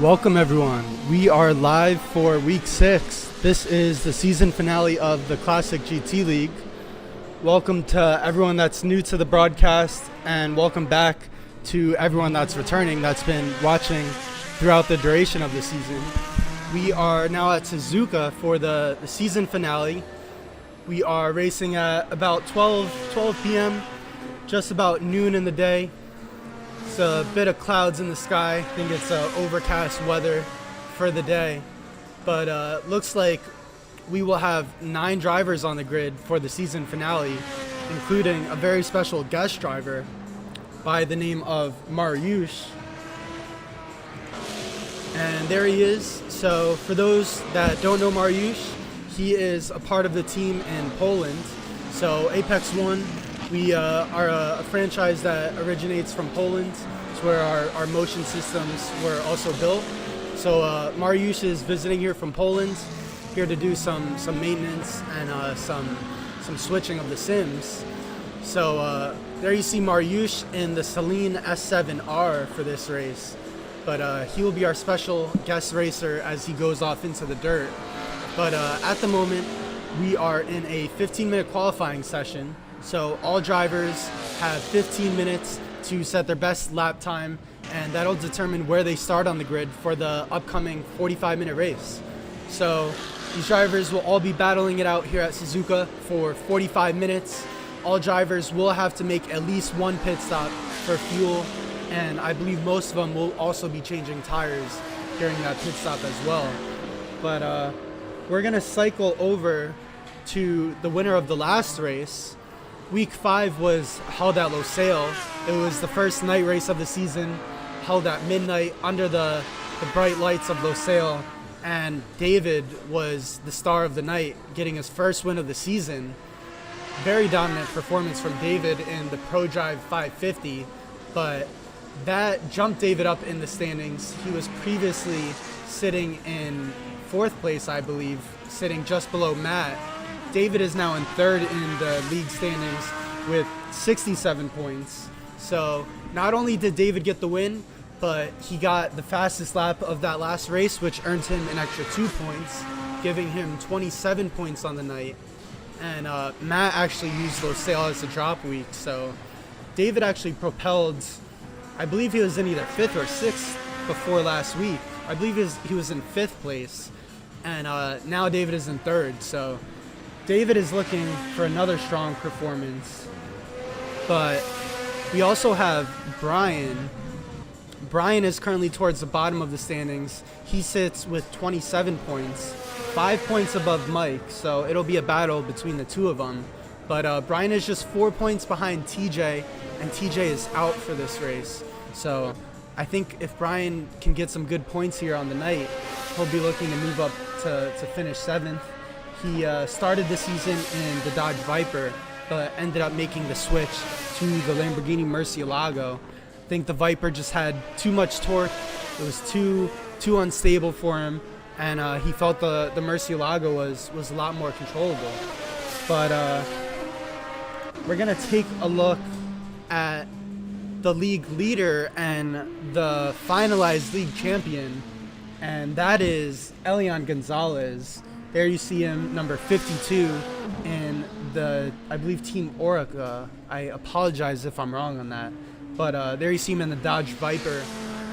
Welcome everyone. We are live for week 6. This is the season finale of the Classic GT League. Welcome to everyone that's new to the broadcast, and welcome back to everyone that's returning, that's been watching throughout the duration of the season. We are now at Suzuka for the season finale. We are racing at about 12 p.m., just about noon in the day. It's a bit of clouds in the sky. I think it's overcast weather for the day. But looks like we will have 9 drivers on the grid for the season finale, including a very special guest driver by the name of Mariusz. And there he is. So for those that don't know Mariusz, he is a part of the team in Poland. So Apex 1, we are a franchise that originates from Poland. It's where our motion systems were also built. So Mariusz is visiting here from Poland, here to do some maintenance and some switching of the sims. So there you see Mariusz in the Celine S7R for this race. But he will be our special guest racer as he goes off into the dirt. But at the moment, we are in a 15-minute qualifying session. So all drivers have 15 minutes to set their best lap time, and that'll determine where they start on the grid for the upcoming 45-minute race. So these drivers will all be battling it out here at Suzuka for 45 minutes. All drivers will have to make at least one pit stop for fuel, and I believe most of them will also be changing tires during that pit stop as well. But we're gonna cycle over to the winner of the last race. Week 5 was held at Losail. It was the first night race of the season, held at midnight under the bright lights of Losail, and David was the star of the night, getting his first win of the season. Very dominant performance from David in the Pro Drive 550, but that jumped David up in the standings. He was previously sitting in 4th place, I believe, sitting just below Matt. David is now in 3rd in the league standings with 67 points. So not only did David get the win, but he got the fastest lap of that last race, which earned him an extra 2 points, giving him 27 points on the night. And Matt actually used Losail as a drop week. So David actually propelled, I believe he was in either 5th or 6th before last week. I believe he was in 5th place. And now David is in 3rd. So David is looking for another strong performance. But we also have Brian. Brian is currently towards the bottom of the standings. He sits with 27 points, 5 points above Mike, so it'll be a battle between the two of them. But Brian is just 4 points behind TJ, and TJ is out for this race. So I think if Brian can get some good points here on the night, he'll be looking to move up to finish 7th. He started the season in the Dodge Viper, but ended up making the switch to the Lamborghini Murcielago. I think the Viper just had too much torque. It was too unstable for him, and he felt the Murcielago was a lot more controllable. But we're gonna take a look at the league leader and the finalized league champion, and that is Elian Gonzalez. There you see him, number 52 in the, I believe, Team Orica. I apologize if I'm wrong on that. But there you see him in the Dodge Viper.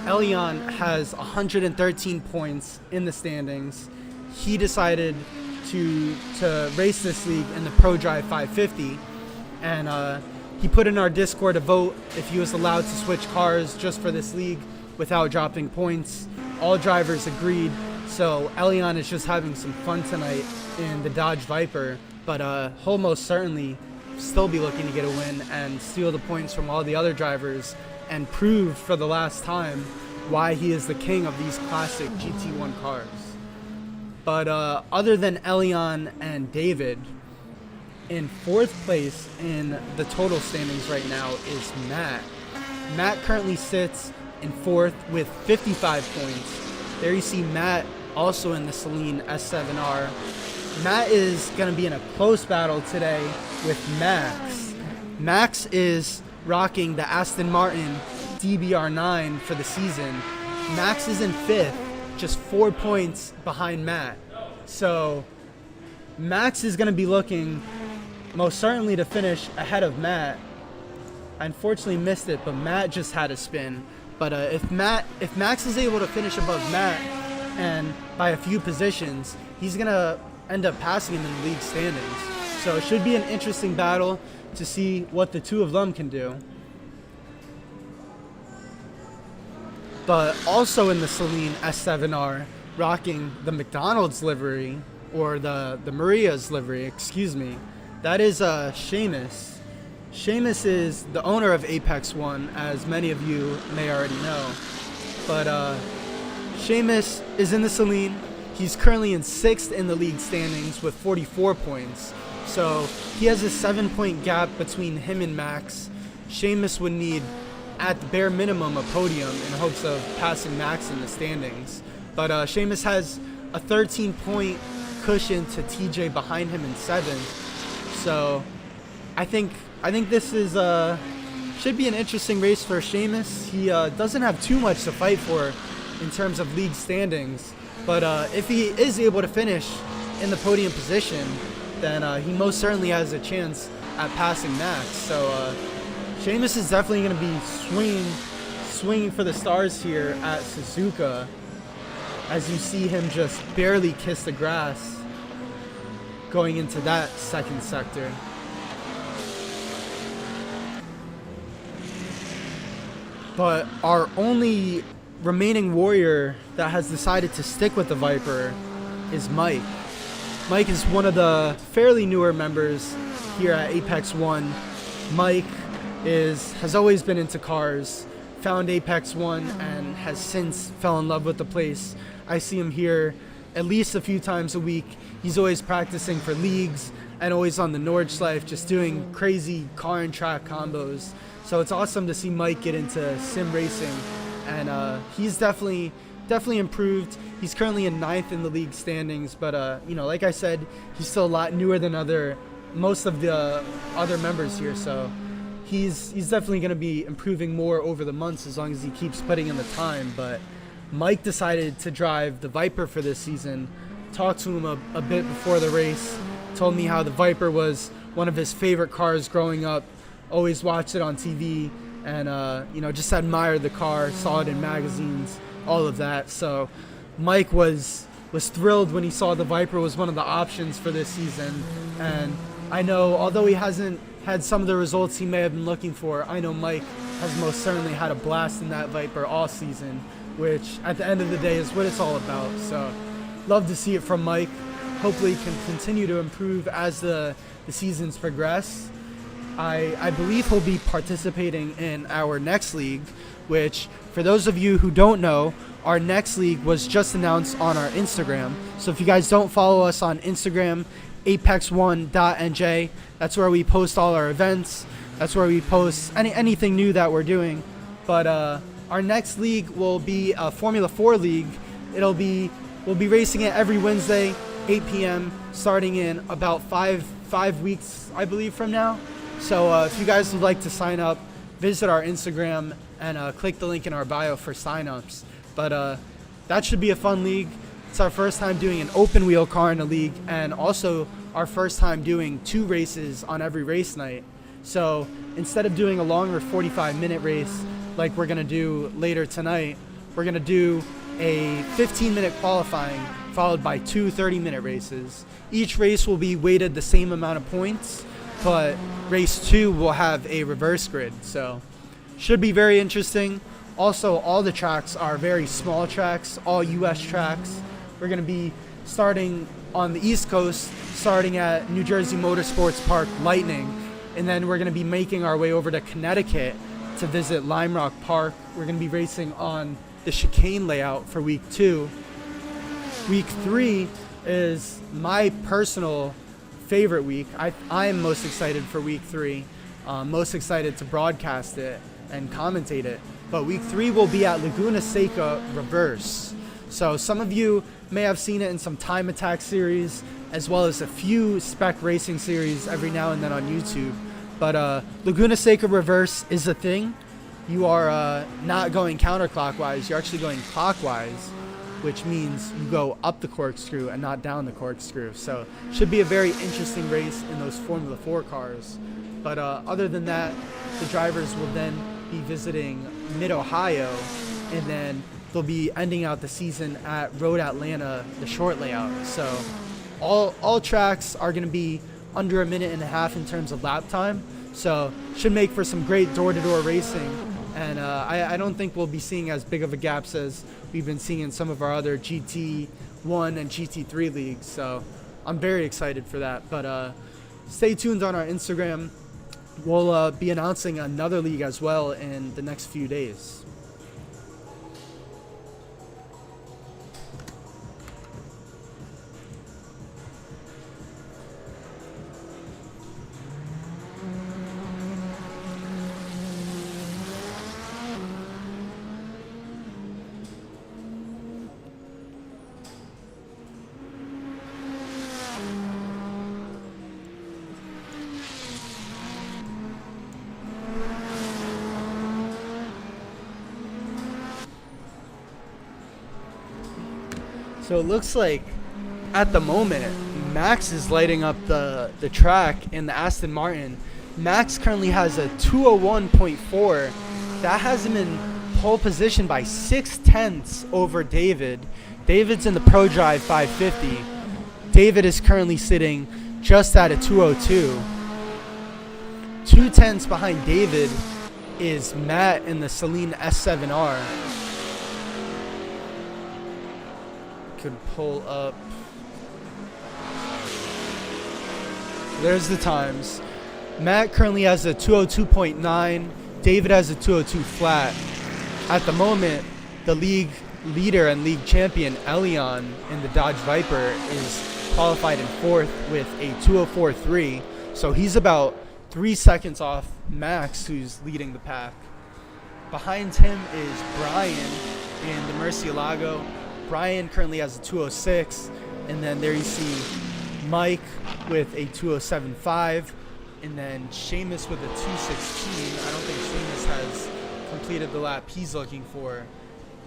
Elian has 113 points in the standings. He decided to race this league in the Pro Drive 550. And he put in our Discord a vote if he was allowed to switch cars just for this league without dropping points. All drivers agreed. So Elian is just having some fun tonight in the Dodge Viper, but he'll most certainly still be looking to get a win and steal the points from all the other drivers and prove for the last time why he is the king of these classic GT1 cars. But other than Elian and David, in 4th place in the total standings right now is Matt. Matt currently sits in 4th with 55 points. There you see Matt also in the Celine S7R. Matt is going to be in a close battle today with Max. Max is rocking the Aston Martin DBR9 for the season. Max is in 5th, just 4 points behind Matt. So Max is going to be looking most certainly to finish ahead of Matt. I unfortunately missed it, but Matt just had a spin. But if Max is able to finish above Matt and by a few positions, he's going to end up passing him in the league standings. So it should be an interesting battle to see what the two of them can do. But also in the Celine S7R, rocking the McDonald's livery, or the Maria's livery, excuse me, that is Shamus. Shamus is the owner of Apex One, as many of you may already know. But Shamus is in the Celine. He's currently in 6th in the league standings with 44 points. So he has a 7-point gap between him and Max. Shamus would need, at the bare minimum, a podium in hopes of passing Max in the standings. But Shamus has a 13-point cushion to TJ behind him in 7th. So I think this is should be an interesting race for Shamus. He doesn't have too much to fight for in terms of league standings, but if he is able to finish in the podium position, then he most certainly has a chance at passing Max. So Shamus is definitely going to be swinging for the stars here at Suzuka, as you see him just barely kiss the grass going into that second sector. But our only remaining warrior that has decided to stick with the Viper is Mike. Mike is one of the fairly newer members here at Apex One. Mike has always been into cars, found Apex One, and has since fell in love with the place. I see him here at least a few times a week. He's always practicing for leagues and always on the Nordschleife, just doing crazy car and track combos. So it's awesome to see Mike get into sim racing, and he's definitely improved. He's currently in 9th in the league standings, but like I said, he's still a lot newer than most of the other members here. So he's definitely going to be improving more over the months as long as he keeps putting in the time. But Mike decided to drive the Viper for this season. Talked to him a bit before the race. Told me how the Viper was one of his favorite cars growing up. Always watched it on TV, and just admired the car, saw it in magazines, all of that. So Mike was thrilled when he saw the Viper was one of the options for this season. And I know, although he hasn't had some of the results he may have been looking for, I know Mike has most certainly had a blast in that Viper all season, which at the end of the day is what it's all about. So love to see it from Mike. Hopefully he can continue to improve as the seasons progress. I believe he'll be participating in our next league, which, for those of you who don't know, our next league was just announced on our Instagram. So if you guys don't follow us on Instagram, apex1.nj, that's where we post all our events. That's where we post anything new that we're doing. But our next league will be a Formula 4 league. We'll be racing it every Wednesday, 8 p.m., starting in about five weeks, I believe, from now. So if you guys would like to sign up, visit our Instagram and click the link in our bio for signups. But that should be a fun league. It's our first time doing an open wheel car in a league, and also our first time doing 2 races on every race night. So instead of doing a longer 45-minute race like we're going to do later tonight, we're going to do a 15-minute qualifying followed by 2 30-minute races. Each race will be weighted the same amount of points, but race 2 will have a reverse grid, so should be very interesting. Also, all the tracks are very small tracks, all US tracks. We're going to be starting on the East Coast, starting at New Jersey Motorsports Park Lightning, and then we're going to be making our way over to Connecticut to visit Lime Rock Park. We're going to be racing on the chicane layout for week 2. Week 3 is my personal favorite week. I am most excited for week 3, most excited to broadcast it and commentate it. But week 3 will be at Laguna Seca Reverse. So some of you may have seen it in some Time Attack series, as well as a few spec racing series every now and then on YouTube. But Laguna Seca Reverse is a thing. you are not going counterclockwise, you're actually going clockwise, which means you go up the corkscrew and not down the corkscrew. So should be a very interesting race in those Formula 4 cars. But other than that, the drivers will then be visiting Mid-Ohio, and then they'll be ending out the season at Road Atlanta, the short layout. So all tracks are going to be under a minute and a half in terms of lap time. So should make for some great door-to-door racing. And I don't think we'll be seeing as big of a gaps as we've been seeing in some of our other GT1 and GT3 leagues. So I'm very excited for that. But stay tuned on our Instagram. We'll be announcing another league as well in the next few days. So it looks like at the moment Max is lighting up the track in the Aston Martin. Max currently has a 201.4. That has him in pole position by 0.6 over David. David's in the Pro Drive 550. David is currently sitting just at a 202. 0.2 behind David is Matt in the Celine S7R. Could pull up. There's the times. Matt currently has a 202.9. David has a 202 flat. At the moment, the league leader and league champion Elion in the Dodge Viper is qualified in fourth with a 204.3. So he's about 3 seconds off Max, who's leading the pack. Behind him is Brian in the Murcielago. Brian currently has a 206, and then there you see Mike with a 207.5, and then Shamus with a 216. I don't think Shamus has completed the lap he's looking for,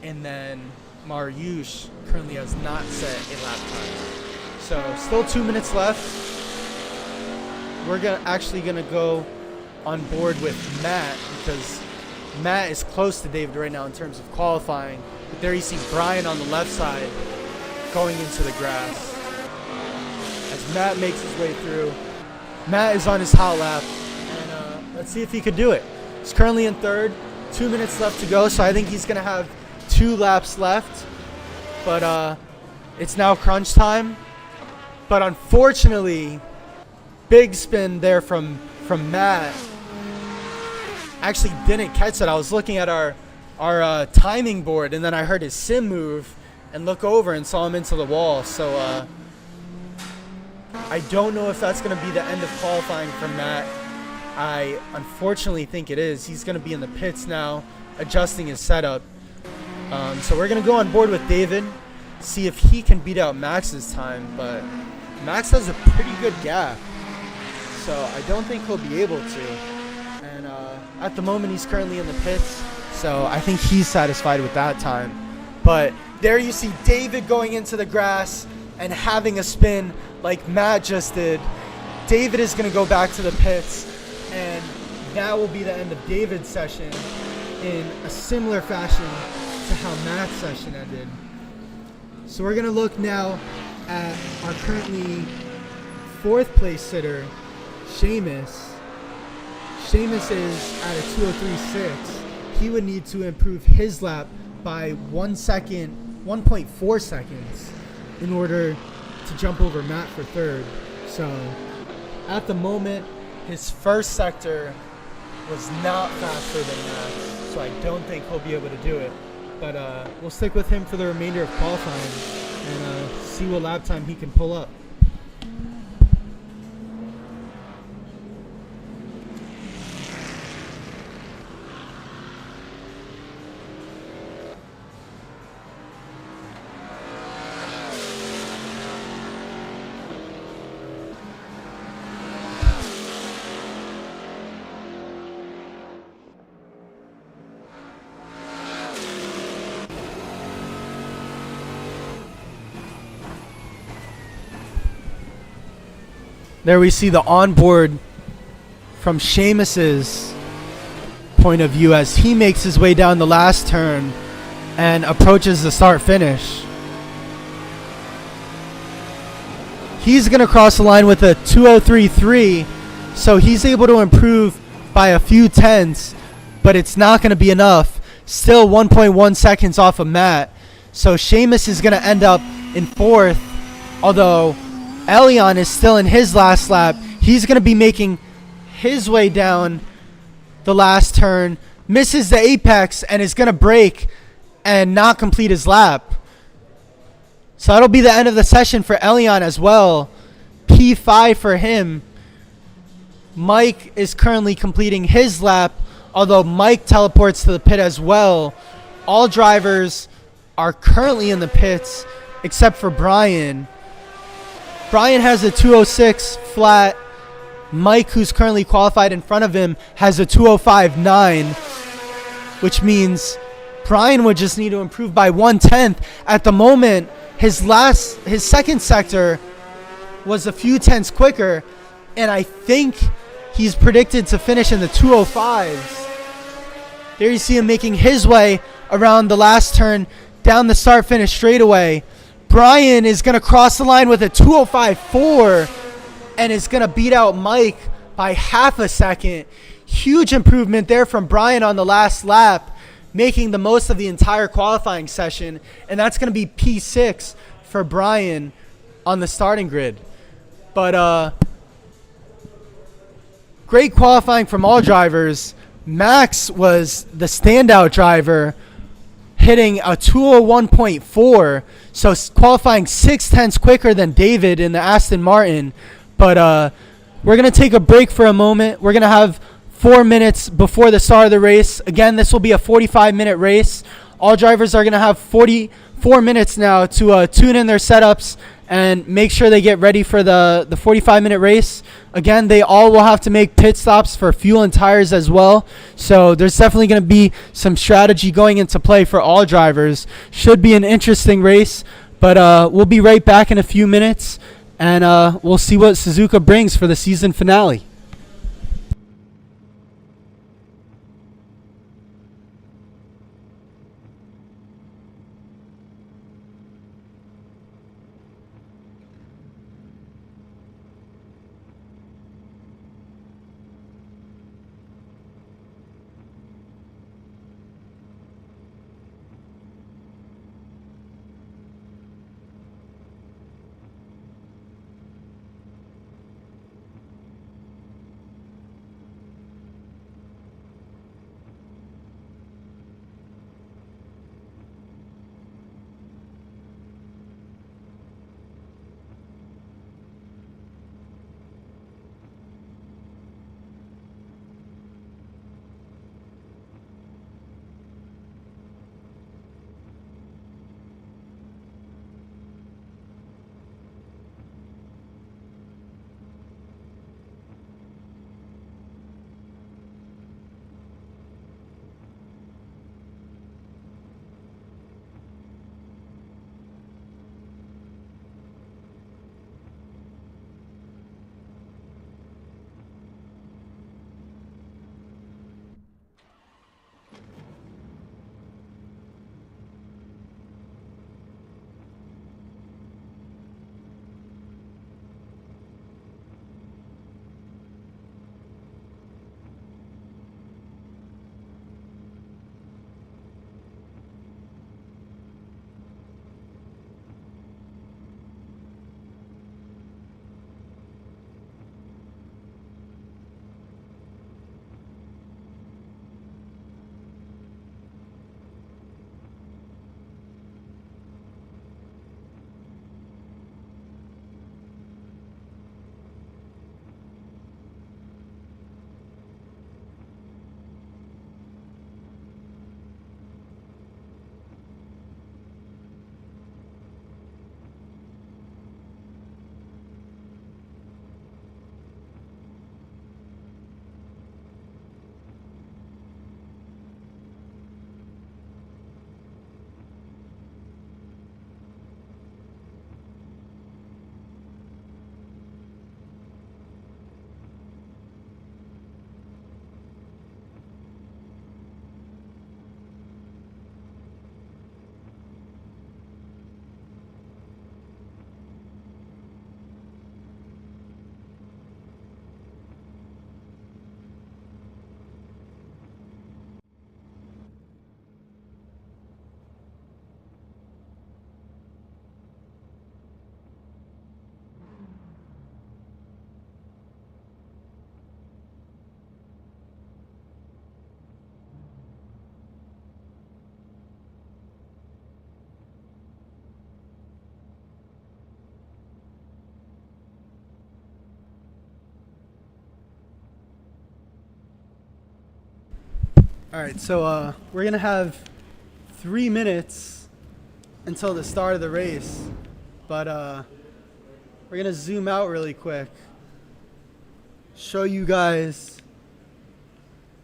and then Mariusz currently has not set a lap time. So still 2 minutes left. We're actually gonna go on board with Matt because Matt is close to David right now in terms of qualifying. But there you see Brian on the left side going into the grass. As Matt makes his way through, Matt is on his hot lap, and let's see if he could do it. He's currently in third, 2 minutes left to go, so I think he's gonna have 2 laps left. But it's now crunch time. But unfortunately, big spin there from Matt. Actually didn't catch it. I was looking at our timing board, and then I heard his sim move and look over and saw him into the wall. So I don't know if that's going to be the end of qualifying for Matt. I unfortunately think it is. He's going to be in the pits now, adjusting his setup. So we're going to go on board with David, see if he can beat out Max's time. But Max has a pretty good gap, so I don't think he'll be able to. And at the moment, he's currently in the pits, so I think he's satisfied with that time. But there you see David going into the grass and having a spin like Matt just did. David is going to go back to the pits, and that will be the end of David's session in a similar fashion to how Matt's session ended. So we're going to look now at our currently 4th place sitter, Shamus. Shamus is at a 203.6. He would need to improve his lap by 1 second, 1.4 seconds in order to jump over Matt for third. So at the moment, his first sector was not faster than Matt, so I don't think he'll be able to do it. But we'll stick with him for the remainder of qualifying and see what lap time he can pull up. There we see the onboard from Shamus's point of view as he makes his way down the last turn and approaches the start finish. He's going to cross the line with a 2:03.3, so he's able to improve by a few tenths, but it's not going to be enough. Still 1.1 seconds off of Matt, so Shamus is going to end up in 4th, although Elion is still in his last lap. He's going to be making his way down the last turn, misses the apex, and is going to brake and not complete his lap. So that'll be the end of the session for Elion as well. P5 for him. Mike is currently completing his lap, although Mike teleports to the pit as well. All drivers are currently in the pits except for Brian. Brian has a 2:06 flat. Mike, who's currently qualified in front of him, has a 2:05.9, which means Brian would just need to improve by 1/10. At the moment, his second sector was a few tenths quicker, and I think he's predicted to finish in the 2:05s. There you see him making his way around the last turn down the start finish straightaway. Brian is going to cross the line with a 2:05.4 and is going to beat out Mike by half a second. Huge improvement there from Brian on the last lap, making the most of the entire qualifying session, and that's going to be P6 for Brian on the starting grid. But great qualifying from all drivers. Max was the standout driver, hitting a 2:01.4, so qualifying 6/10 quicker than David in the Aston Martin. But we're going to take a break for a moment. We're going to have 4 minutes before the start of the race. Again, this will be a 45-minute race. All drivers are going to have 44 minutes now to tune in their setups and make sure they get ready for the 45-minute race. Again, they all will have to make pit stops for fuel and tires as well. So there's definitely going to be some strategy going into play for all drivers. Should be an interesting race, but we'll be right back in a few minutes, and we'll see what Suzuka brings for the season finale. All right, so we're gonna have 3 minutes until the start of the race, but we're gonna zoom out really quick, show you guys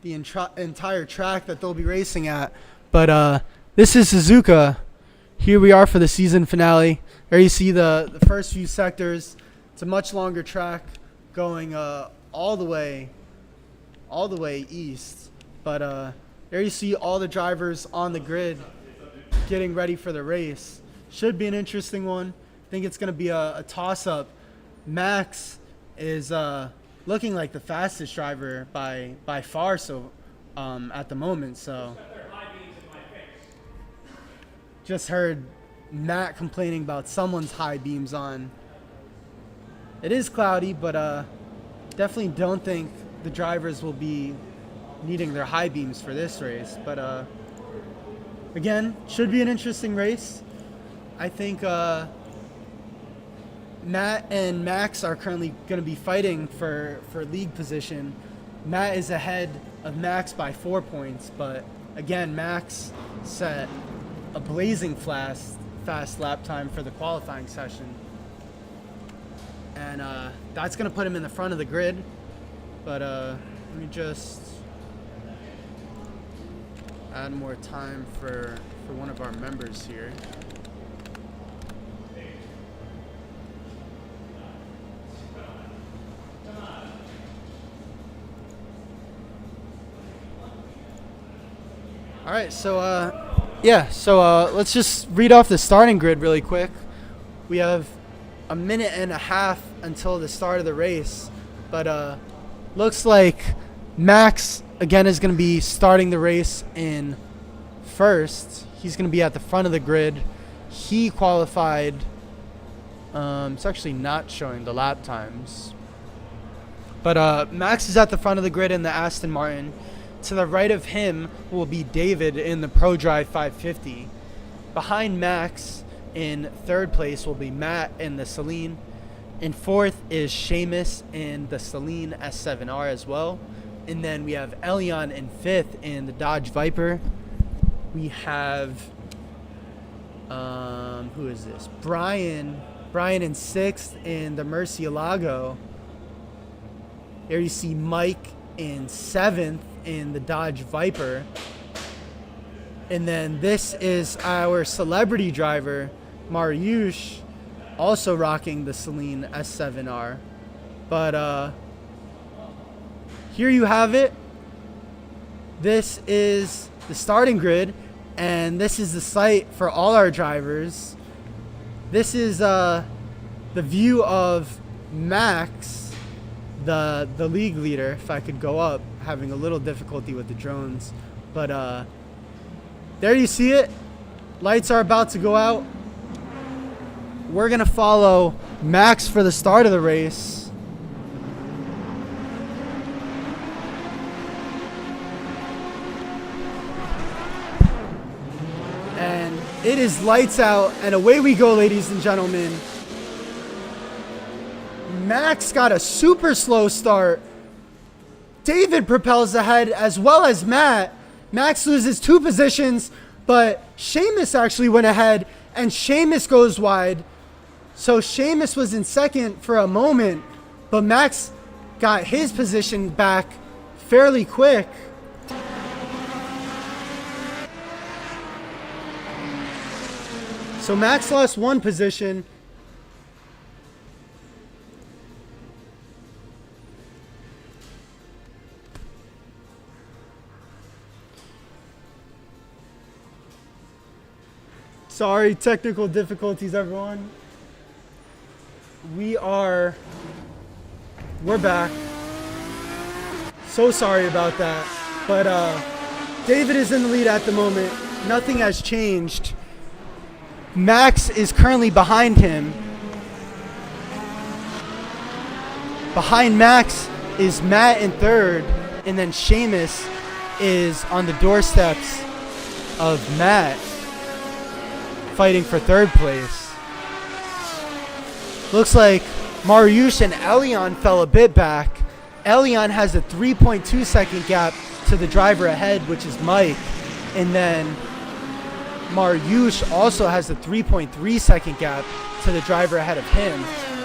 the entire track that they'll be racing at. But this is Suzuka. Here we are for the season finale. There you see the first few sectors. It's a much longer track going all the way east. But there you see all the drivers on the grid getting ready for the race. Should be an interesting one. I think it's going to be a toss-up. Max is looking like the fastest driver by far at the moment. So just heard Matt complaining about someone's high beams on. It is cloudy, but definitely don't think the drivers will be needing their high beams for this race. But again, should be an interesting race. I think Matt and Max are currently going to be fighting for league position. Matt is ahead of Max by 4 points, but again, Max set a blazing fast lap time for the qualifying session, and that's going to put him in the front of the grid. But let me just add more time for one of our members here. All right, so let's just read off the starting grid really quick. We have a minute and a half until the start of the race, but looks like Max again is going to be starting the race in first. He's going to be at the front of the grid. He qualified. It's actually not showing the lap times, but Max is at the front of the grid in the Aston Martin. To the right of him will be David in the ProDrive 550. Behind Max in third place will be Matt in the Celine. In fourth is Shamus in the Celine S7R as well. And then we have Elion in fifth in the Dodge Viper. We have, who is this? Brian in sixth in the Murcielago. There you see Mike in seventh in the Dodge Viper. And then this is our celebrity driver, Mariusz, also rocking the Celine S7R. But here you have it. This is the starting grid, and this is the site for all our drivers. This is the view of Max, the league leader. If I could go up, having a little difficulty with the drones, but there you see it. Lights are about to go out. We're gonna follow Max for the start of the race. And it is lights out, and away we go, ladies and gentlemen. Max got a super slow start. David propels ahead as well as Matt. Max loses 2 positions, but Shamus actually went ahead, and Shamus goes wide. So Shamus was in second for a moment, but Max got his position back fairly quick. So Max lost 1 position. Sorry, technical difficulties, everyone. We're back. So sorry about that. But David is in the lead at the moment. Nothing has changed. Max is currently behind him. Behind Max is Matt in third, and then Shamus is on the doorsteps of Matt, fighting for third place. Looks like Mariusz and Elion fell a bit back. Elion has a 3.2 second gap to the driver ahead, which is Mike. And then Mariusz also has a 3.3 second gap to the driver ahead of him.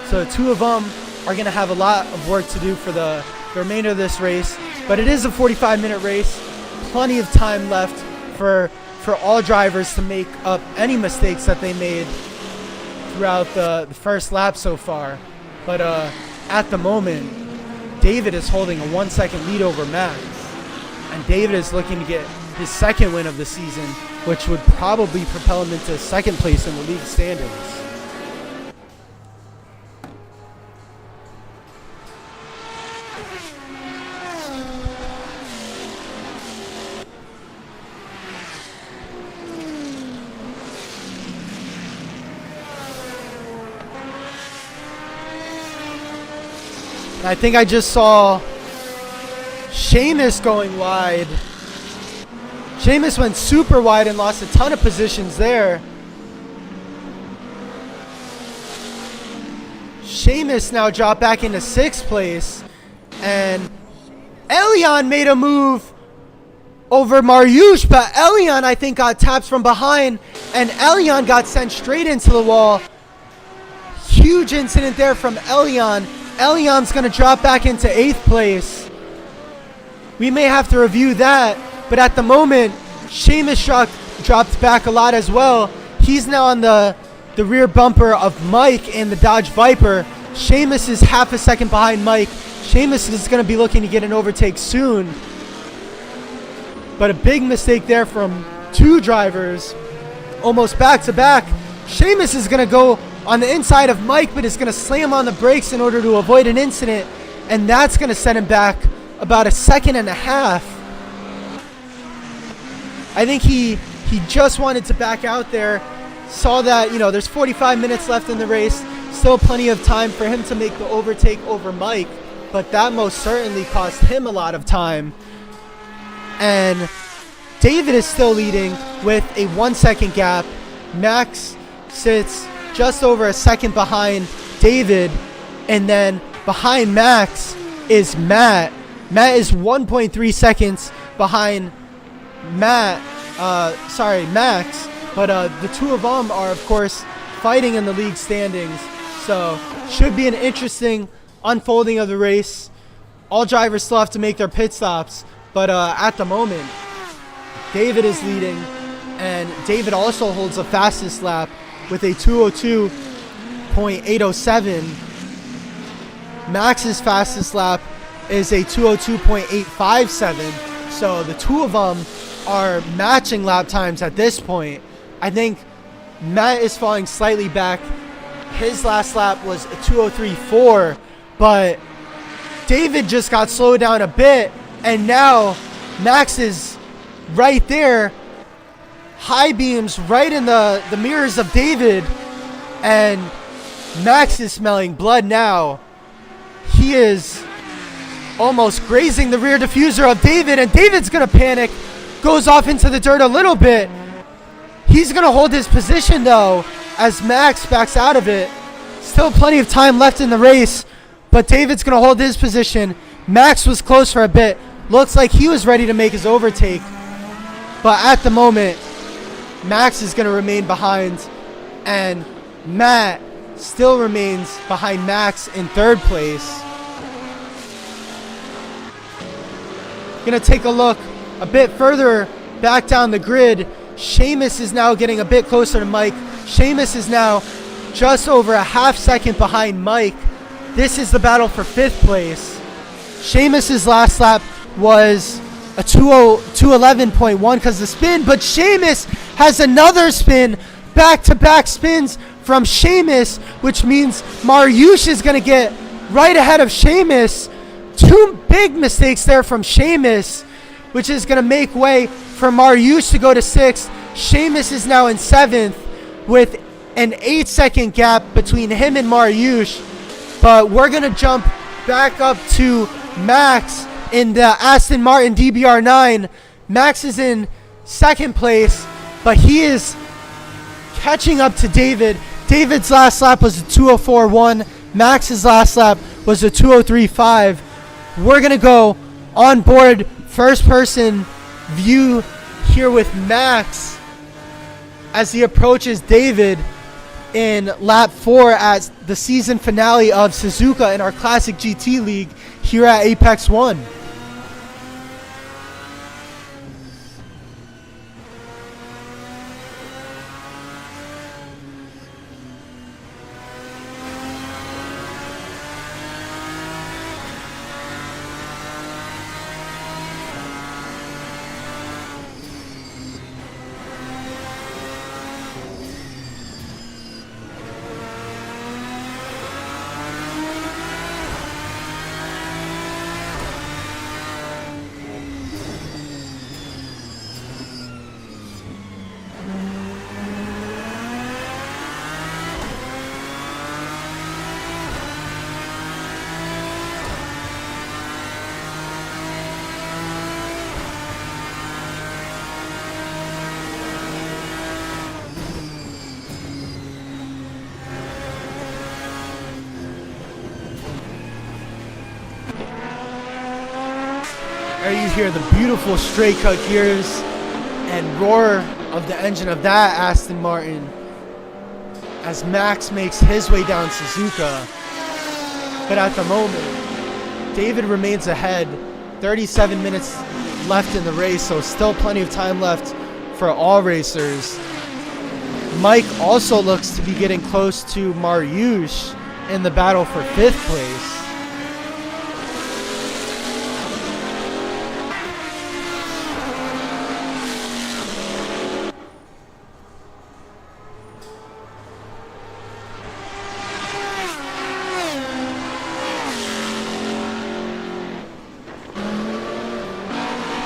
So the two of them are going to have a lot of work to do for the remainder of this race. But it is a 45-minute race. Plenty of time left for all drivers to make up any mistakes that they made throughout the first lap so far. But at the moment, David is holding a 1 second lead over Max. And David is looking to get his second win of the season, which would probably propel him into second place in the league standings. I think I just saw Shamus going wide. Shamus went super wide and lost a ton of positions there. Shamus now dropped back into 6th place. And Elion made a move over Mariusz, but Elion, I think, got taps from behind, and Elion got sent straight into the wall. Huge incident there from Elion. Elion's going to drop back into 8th place. We may have to review that, but at the moment, Shamus dropped back a lot as well. He's now on the rear bumper of Mike in the Dodge Viper. Shamus is half a second behind Mike. Shamus is going to be looking to get an overtake soon. But a big mistake there from two drivers, almost back to back. Shamus is going to go on the inside of Mike, but is going to slam on the brakes in order to avoid an incident, and that's going to set him back about a second and a half. I think he just wanted to back out there, saw that, you know, there's 45 minutes left in the race, still plenty of time for him to make the overtake over Mike, but that most certainly cost him a lot of time. And David is still leading with a 1 second gap. Max sits just over a second behind David, and then behind Max is Matt. Matt is 1.3 seconds behind Max, but the two of them are, of course, fighting in the league standings, so should be an interesting unfolding of the race. All drivers still have to make their pit stops, but at the moment, David is leading, and David also holds the fastest lap with a 202.807. Max's fastest lap is a 202.857. So the two of them are matching lap times at this point. I think Matt is falling slightly back. His last lap was a 203.4, but David just got slowed down a bit, and now Max is right there. High beams right in the mirrors of David, and Max is smelling blood now. He is almost grazing the rear diffuser of David, and David's gonna panic, goes off into the dirt a little bit. He's gonna hold his position though as Max backs out of it. Still plenty of time left in the race, but David's gonna hold his position. Max was close for a bit. Looks like he was ready to make his overtake, but at the moment, Max is going to remain behind, and Matt still remains behind Max in 3rd place. Going to take a look a bit further back down the grid. Shamus is now getting a bit closer to Mike. Shamus is now just over a half second behind Mike. This is the battle for 5th place. Shamus's last lap was a 211.1 because of the spin, but Shamus has another spin, back-to-back spins from Shamus, which means Mariusz is going to get right ahead of Shamus. Two big mistakes there from Shamus, which is going to make way for Mariusz to go to 6th. Shamus is now in 7th with an 8 second gap between him and Mariusz, but we're going to jump back up to Max in the Aston Martin DBR9. Max is in 2nd place, but he is catching up to David. David's last lap was a 204.1. Max's last lap was a 203.5. We're going to go on board first person view here with Max as he approaches David in lap 4 at the season finale of Suzuka in our Classic GT League here at Apex 1. There you hear the beautiful straight cut gears and roar of the engine of that Aston Martin as Max makes his way down Suzuka. But at the moment, David remains ahead. 37 minutes left in the race, so still plenty of time left for all racers. Mike also looks to be getting close to Mariusz in the battle for 5th place.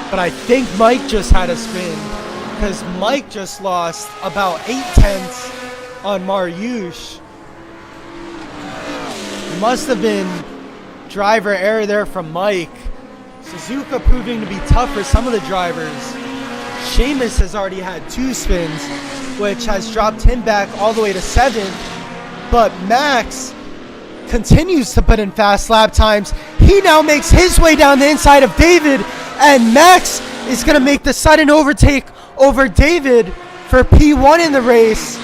But I think Mike just had a spin because Mike just lost about 0.8 on Mariusz. Must have been driver error there from Mike. Suzuka proving to be tough for some of the drivers. Shamus has already had 2 spins, which has dropped him back all the way to 7th. But Max continues to put in fast lap times. He now makes his way down the inside of David, and Max is going to make the sudden overtake over David for P1 in the race.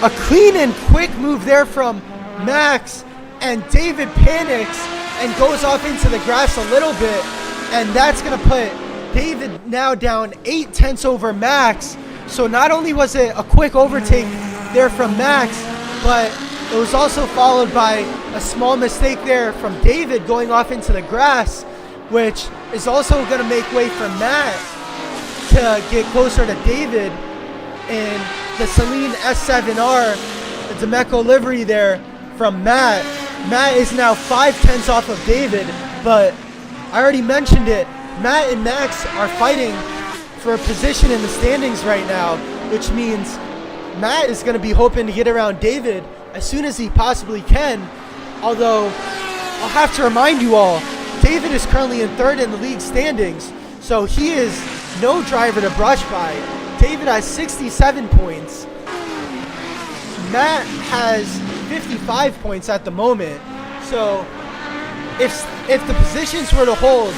A clean and quick move there from Max, and David panics and goes off into the grass a little bit, and that's going to put David now down 0.8 over Max. So not only was it a quick overtake there from Max, but it was also followed by a small mistake there from David going off into the grass, which is also going to make way for Matt to get closer to David in the Celine S7R, the Demeco livery there from Matt. Matt is now 0.5 off of David, but I already mentioned it. Matt and Max are fighting for a position in the standings right now, which means Matt is going to be hoping to get around David as soon as he possibly can. Although, I'll have to remind you all, David is currently in 3rd in the league standings, so he is no driver to brush by. David has 67 points. Matt has 55 points at the moment. So, if the positions were to hold,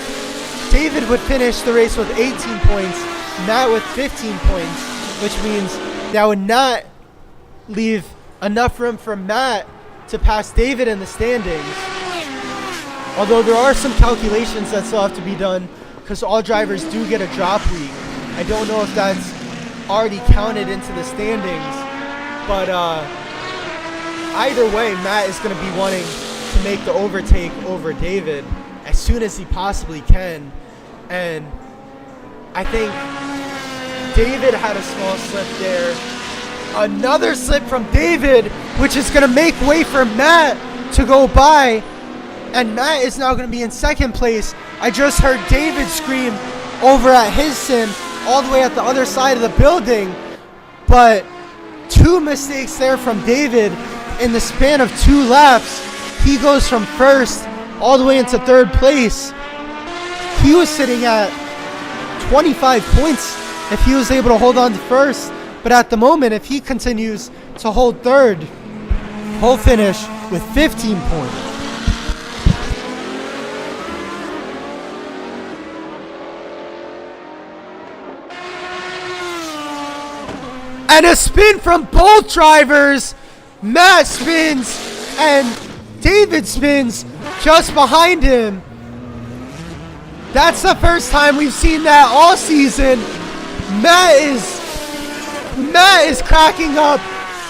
David would finish the race with 18 points, Matt with 15 points, which means that would not leave enough room for Matt to pass David in the standings. Although there are some calculations that still have to be done because all drivers do get a drop week. I don't know if that's already counted into the standings, but either way, Matt is going to be wanting to make the overtake over David as soon as he possibly can. And I think David had a small slip there. Another slip from David, which is going to make way for Matt to go by. And Matt is now going to be in 2nd place. I just heard David scream over at his sim all the way at the other side of the building. But 2 mistakes there from David in the span of 2 laps. He goes from 1st all the way into 3rd place. He was sitting at 25 points if he was able to hold on to 1st. But at the moment, if he continues to hold 3rd, he'll finish with 15 points. And a spin from both drivers. Matt spins and David spins just behind him. That's the first time we've seen that all season. Matt is cracking up.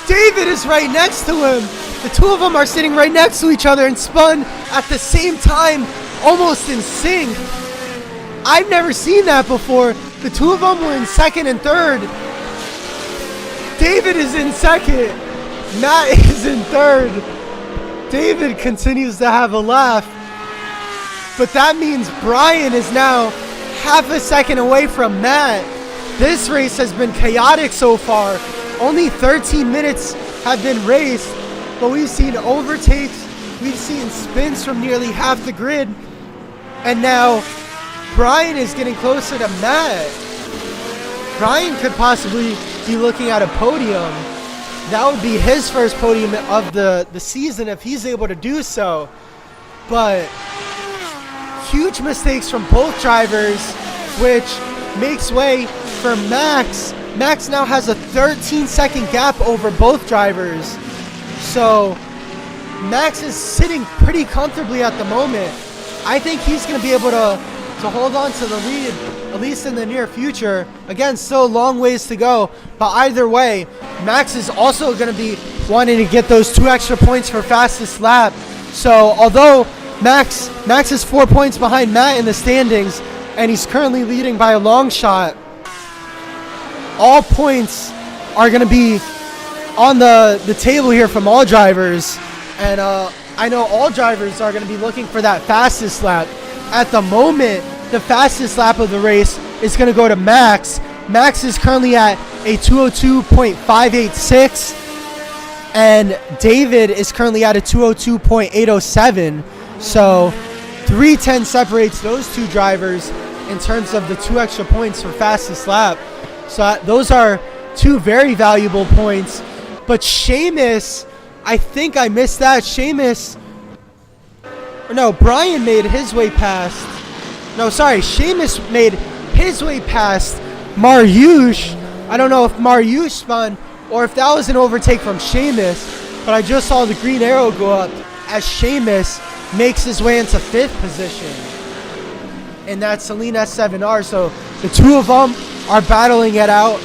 David is right next to him. The two of them are sitting right next to each other and spun at the same time, almost in sync. I've never seen that before. The two of them were in second and third. David is in second. Matt is in third. David continues to have a laugh. But that means Brian is now half a second away from Matt. This race has been chaotic so far. Only 13 minutes have been raced, but we've seen overtakes, we've seen spins from nearly half the grid, and now Brian is getting closer to Matt. Brian could possibly be looking at a podium. That would be his first podium of the season if he's able to do so. But huge mistakes from both drivers, which makes way for Max. Max now has a 13-second gap over both drivers. So Max is sitting pretty comfortably at the moment. I think he's going to be able to hold on to the lead, at least in the near future. Again, still a long ways to go. But either way, Max is also going to be wanting to get those 2 extra points for fastest lap. So although Max is 4 points behind Matt in the standings, and he's currently leading by a long shot, all points are going to be on the table here from all drivers. And I know all drivers are going to be looking for that fastest lap. At the moment, the fastest lap of the race is going to go to Max. Max is currently at a 202.586. And David is currently at a 202.807. So 3:10 separates those two drivers in terms of the 2 extra points for fastest lap. So those are 2 very valuable points. But Shamus, I think I missed that. Brian made his way past. Shamus made his way past Mariusz. I don't know if Mariusz spun or if that was an overtake from Shamus, but I just saw the green arrow go up as Shamus makes his way into 5th position. And that's Celine S7R. So the two of them are battling it out.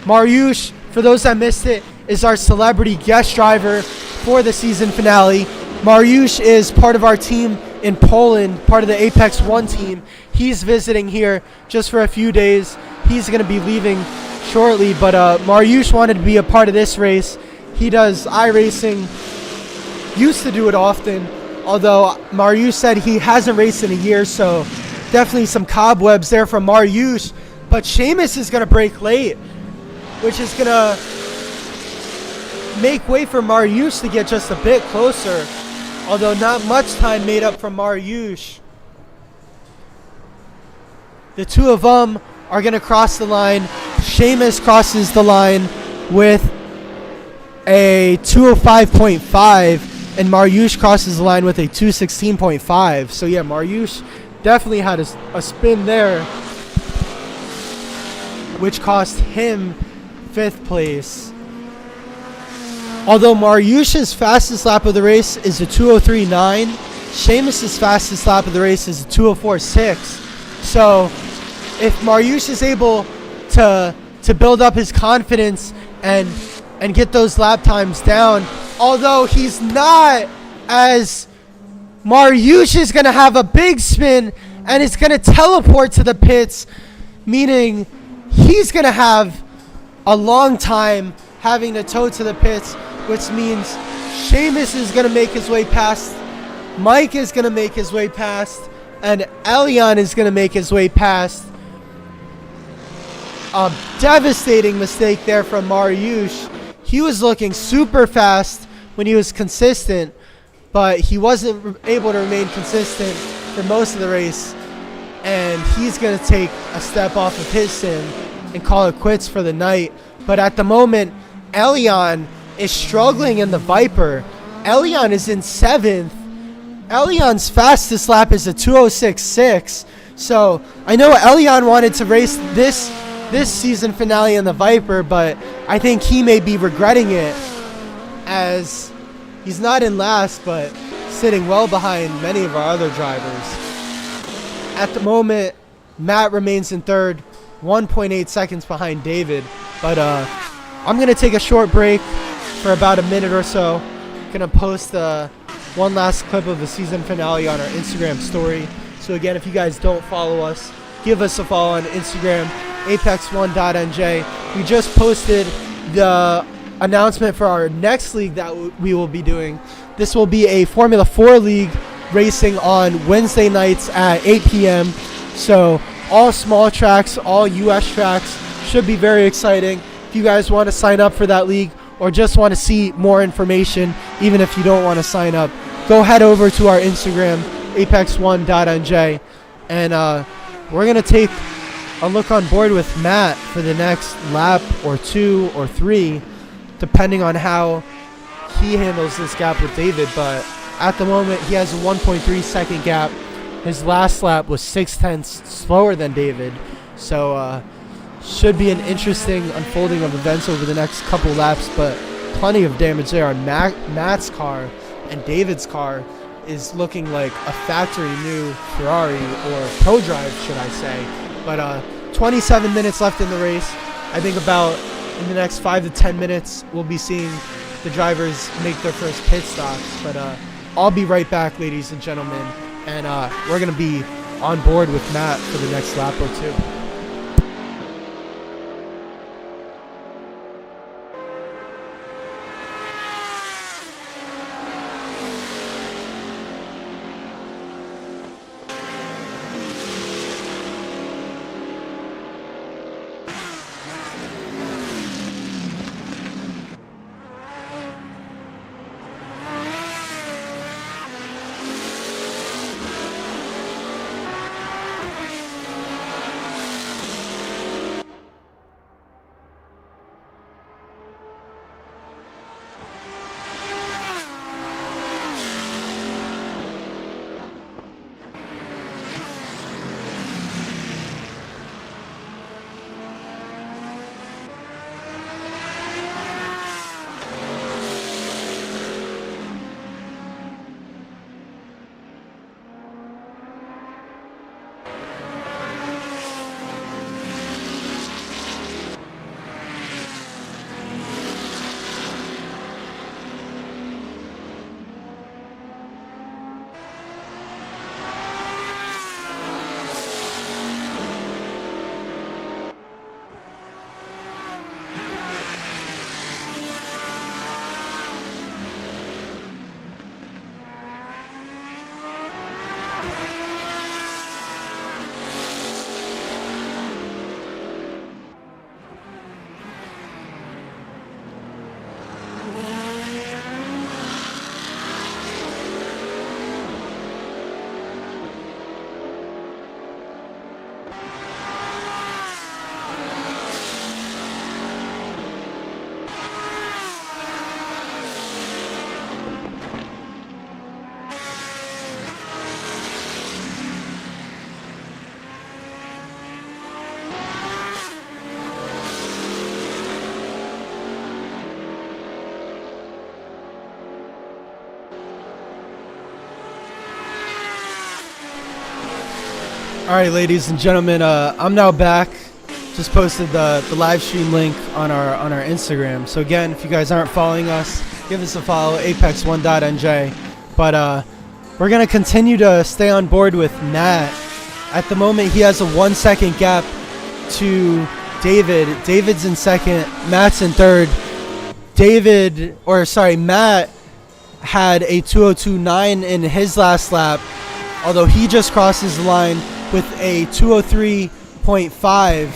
Mariusz, for those that missed it, is our celebrity guest driver for the season finale. Mariusz is part of our team in Poland, part of the Apex 1 team. He's visiting here just for a few days. He's going to be leaving shortly, but Mariusz wanted to be a part of this race. He does iRacing, used to do it often, although Mariusz said he hasn't raced in a year, so definitely some cobwebs there from Mariusz. But Shamus is going to brake late, which is going to make way for Mariusz to get just a bit closer, although not much time made up from Mariusz. The two of them are going to cross the line. Shamus crosses the line with a 205.5, and Mariusz crosses the line with a 216.5. So yeah, Mariusz definitely had a spin there, which cost him 5th place. Although Mariusz's fastest lap of the race is a 203.9, Shamus's fastest lap of the race is a 204.6. So if Mariusz is able to build up his confidence and get those lap times down, although he's not, as Mariusz is going to have a big spin and is going to teleport to the pits, meaning he's going to have a long time having to tow to the pits, which means Shamus is going to make his way past, Mike is going to make his way past, and Elion is going to make his way past. A devastating mistake there from Mariusz. He was looking super fast when he was consistent, but he wasn't able to remain consistent for most of the race, and he's going to take a step off of his sim and call it quits for the night. But at the moment, Elion is struggling in the Viper. Elion is in 7th. Elion's fastest lap is a 206.6. So I know Elion wanted to race this season finale in the Viper, but I think he may be regretting it, as he's not in last, but sitting well behind many of our other drivers. At the moment, Matt remains in third, 1.8 seconds behind David. But I'm going to take a short break for about a minute or so. Going to post one last clip of the season finale on our Instagram story. So again, if you guys don't follow us, give us a follow on Instagram, apex1.nj. We just posted the announcement for our next league that we will be doing. This will be a Formula 4 league racing on Wednesday nights at 8 p.m. So all small tracks, all US tracks, should be very exciting. If you guys want to sign up for that league or just want to see more information, even if you don't want to sign up, go head over to our Instagram, apex1.nj, and we're going to take a look on board with Matt for the next lap or 2 or 3, depending on how he handles this gap with David. But at the moment, he has a 1.3 second gap. His last lap was 0.6 slower than David. So should be an interesting unfolding of events over the next couple laps, but plenty of damage there on Matt's car, and David's car is looking like a factory new Ferrari, or Pro Drive, should I say. But 27 minutes left in the race. I think about in the next 5 to 10 minutes, we'll be seeing the drivers make their first pit stops. But I'll be right back, ladies and gentlemen, and we're going to be on board with Matt for the next lap or 2. All right, ladies and gentlemen, I'm now back. Just posted the live stream link on our Instagram. So again, if you guys aren't following us, give us a follow, apex1.nj. But we're gonna continue to stay on board with Matt. At the moment, he has a 1 second gap to David. David's in second, Matt's in third. Matt had a 2:02.9 in his last lap, although he just crosses the line with a 2:03.5.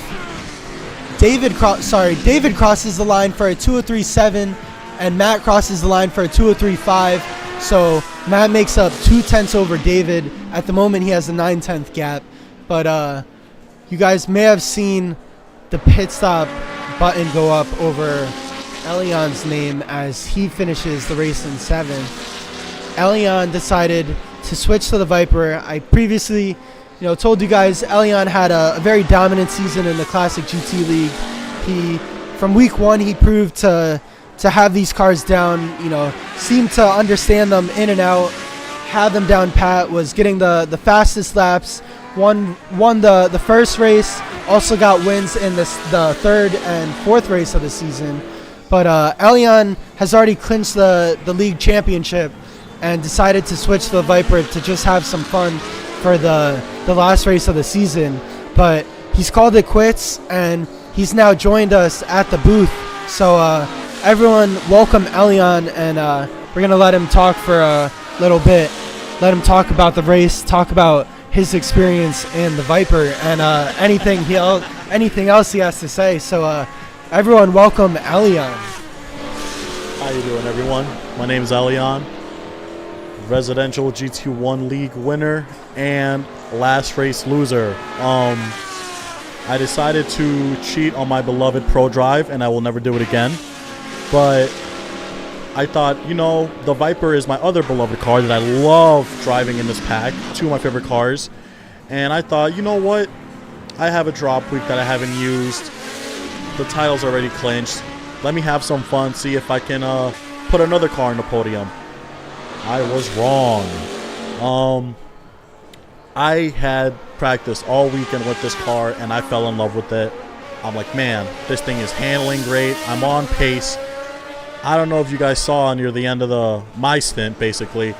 David crosses the line for a 2:03.7, and Matt crosses the line for a 2:03.5. So Matt makes up 0.2 over David. At the moment, he has a 9/10 gap. But you guys may have seen the pit stop button go up over Elian's name as he finishes the race in 7th. Elian decided to switch to the Viper. I previously told you guys Elian had a very dominant season in the Classic GT League. He from week one, he proved to have these cars down, seemed to understand them in and out, had them down pat, was getting the fastest laps, won the first race, also got wins in the third and fourth race of the season. But Elion has already clinched the league championship and decided to switch to the Viper to just have some fun for the last race of the season. But he's called it quits, and he's now joined us at the booth. So everyone, welcome Elion, and we're going to let him talk for a little bit. Let him talk about the race, talk about his experience in the Viper, and anything else he has to say. So everyone, welcome Elion. How you doing, everyone? My name is Elion, residential GT1 league winner and last race loser. I decided to cheat on my beloved Pro Drive, and I will never do it again. But I thought, the Viper is my other beloved car that I love driving in this pack. Two of my favorite cars. And I thought, you know what? I have a drop week that I haven't used. The title's already clinched. Let me have some fun, see if I can put another car in the podium. I was wrong. I had practiced all weekend with this car, and I fell in love with it. I'm like, man, this thing is handling great. I'm on pace. I don't know if you guys saw near the end of my stint, basically.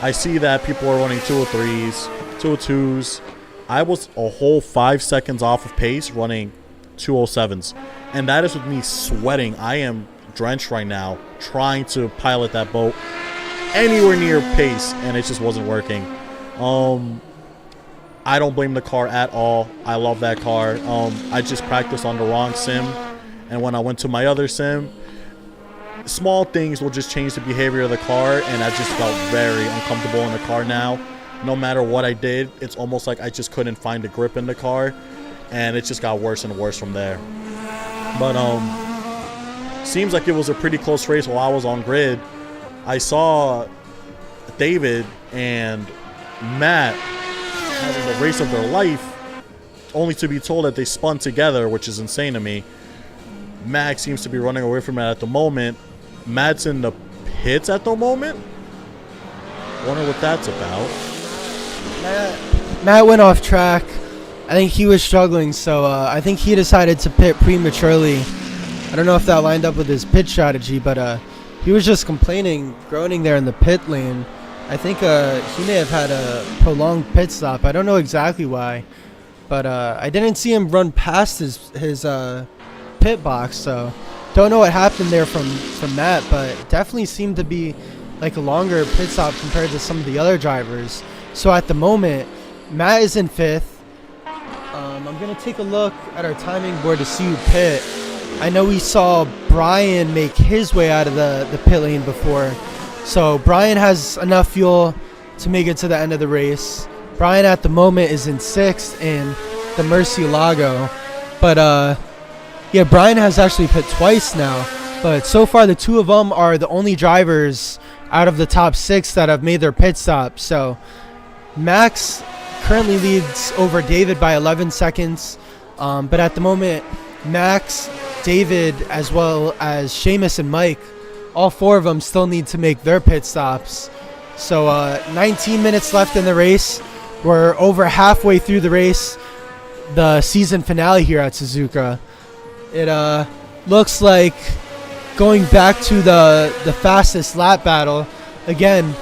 I see that people are running 203s, 202s. I was a whole 5 seconds off of pace running 207s. And that is with me sweating. I am drenched right now trying to pilot that boat anywhere near pace, and it just wasn't working. I don't blame the car at all. I love that car. I just practiced on the wrong sim, and when I went to my other sim, small things will just change the behavior of the car, and I just felt very uncomfortable in the car now. No matter what I did, it's almost like I just couldn't find a grip in the car, and it just got worse and worse from there. But seems like it was a pretty close race while I was on grid. I saw David and Matt having the race of their life, only to be told that they spun together, which is insane to me. Max seems to be running away from it at the moment. Matt's in the pits at the moment. Wonder what that's about. Matt went off track. I think he was struggling, so I think he decided to pit prematurely. I don't know if that lined up with his pit strategy, but he was just complaining, groaning there in the pit lane. I think he may have had a prolonged pit stop. I don't know exactly why, but I didn't see him run past his pit box, so don't know what happened there from Matt, but it definitely seemed to be like a longer pit stop compared to some of the other drivers. So at the moment, Matt is in 5th. I'm going to take a look at our timing board to see who pit. I know we saw Brian make his way out of the pit lane before. So Brian has enough fuel to make it to the end of the race. Brian at the moment is in 6th in the Murcielago. But yeah, Brian has actually pit twice now. But so far the two of them are the only drivers out of the top 6 that have made their pit stop. So Max currently leads over David by 11 seconds. But at the moment, Max, David, as well as Shamus and Mike, all 4 of them still need to make their pit stops. So 19 minutes left in the race. We're over halfway through the race, the season finale here at Suzuka. It looks like going back to the fastest lap battle. Again,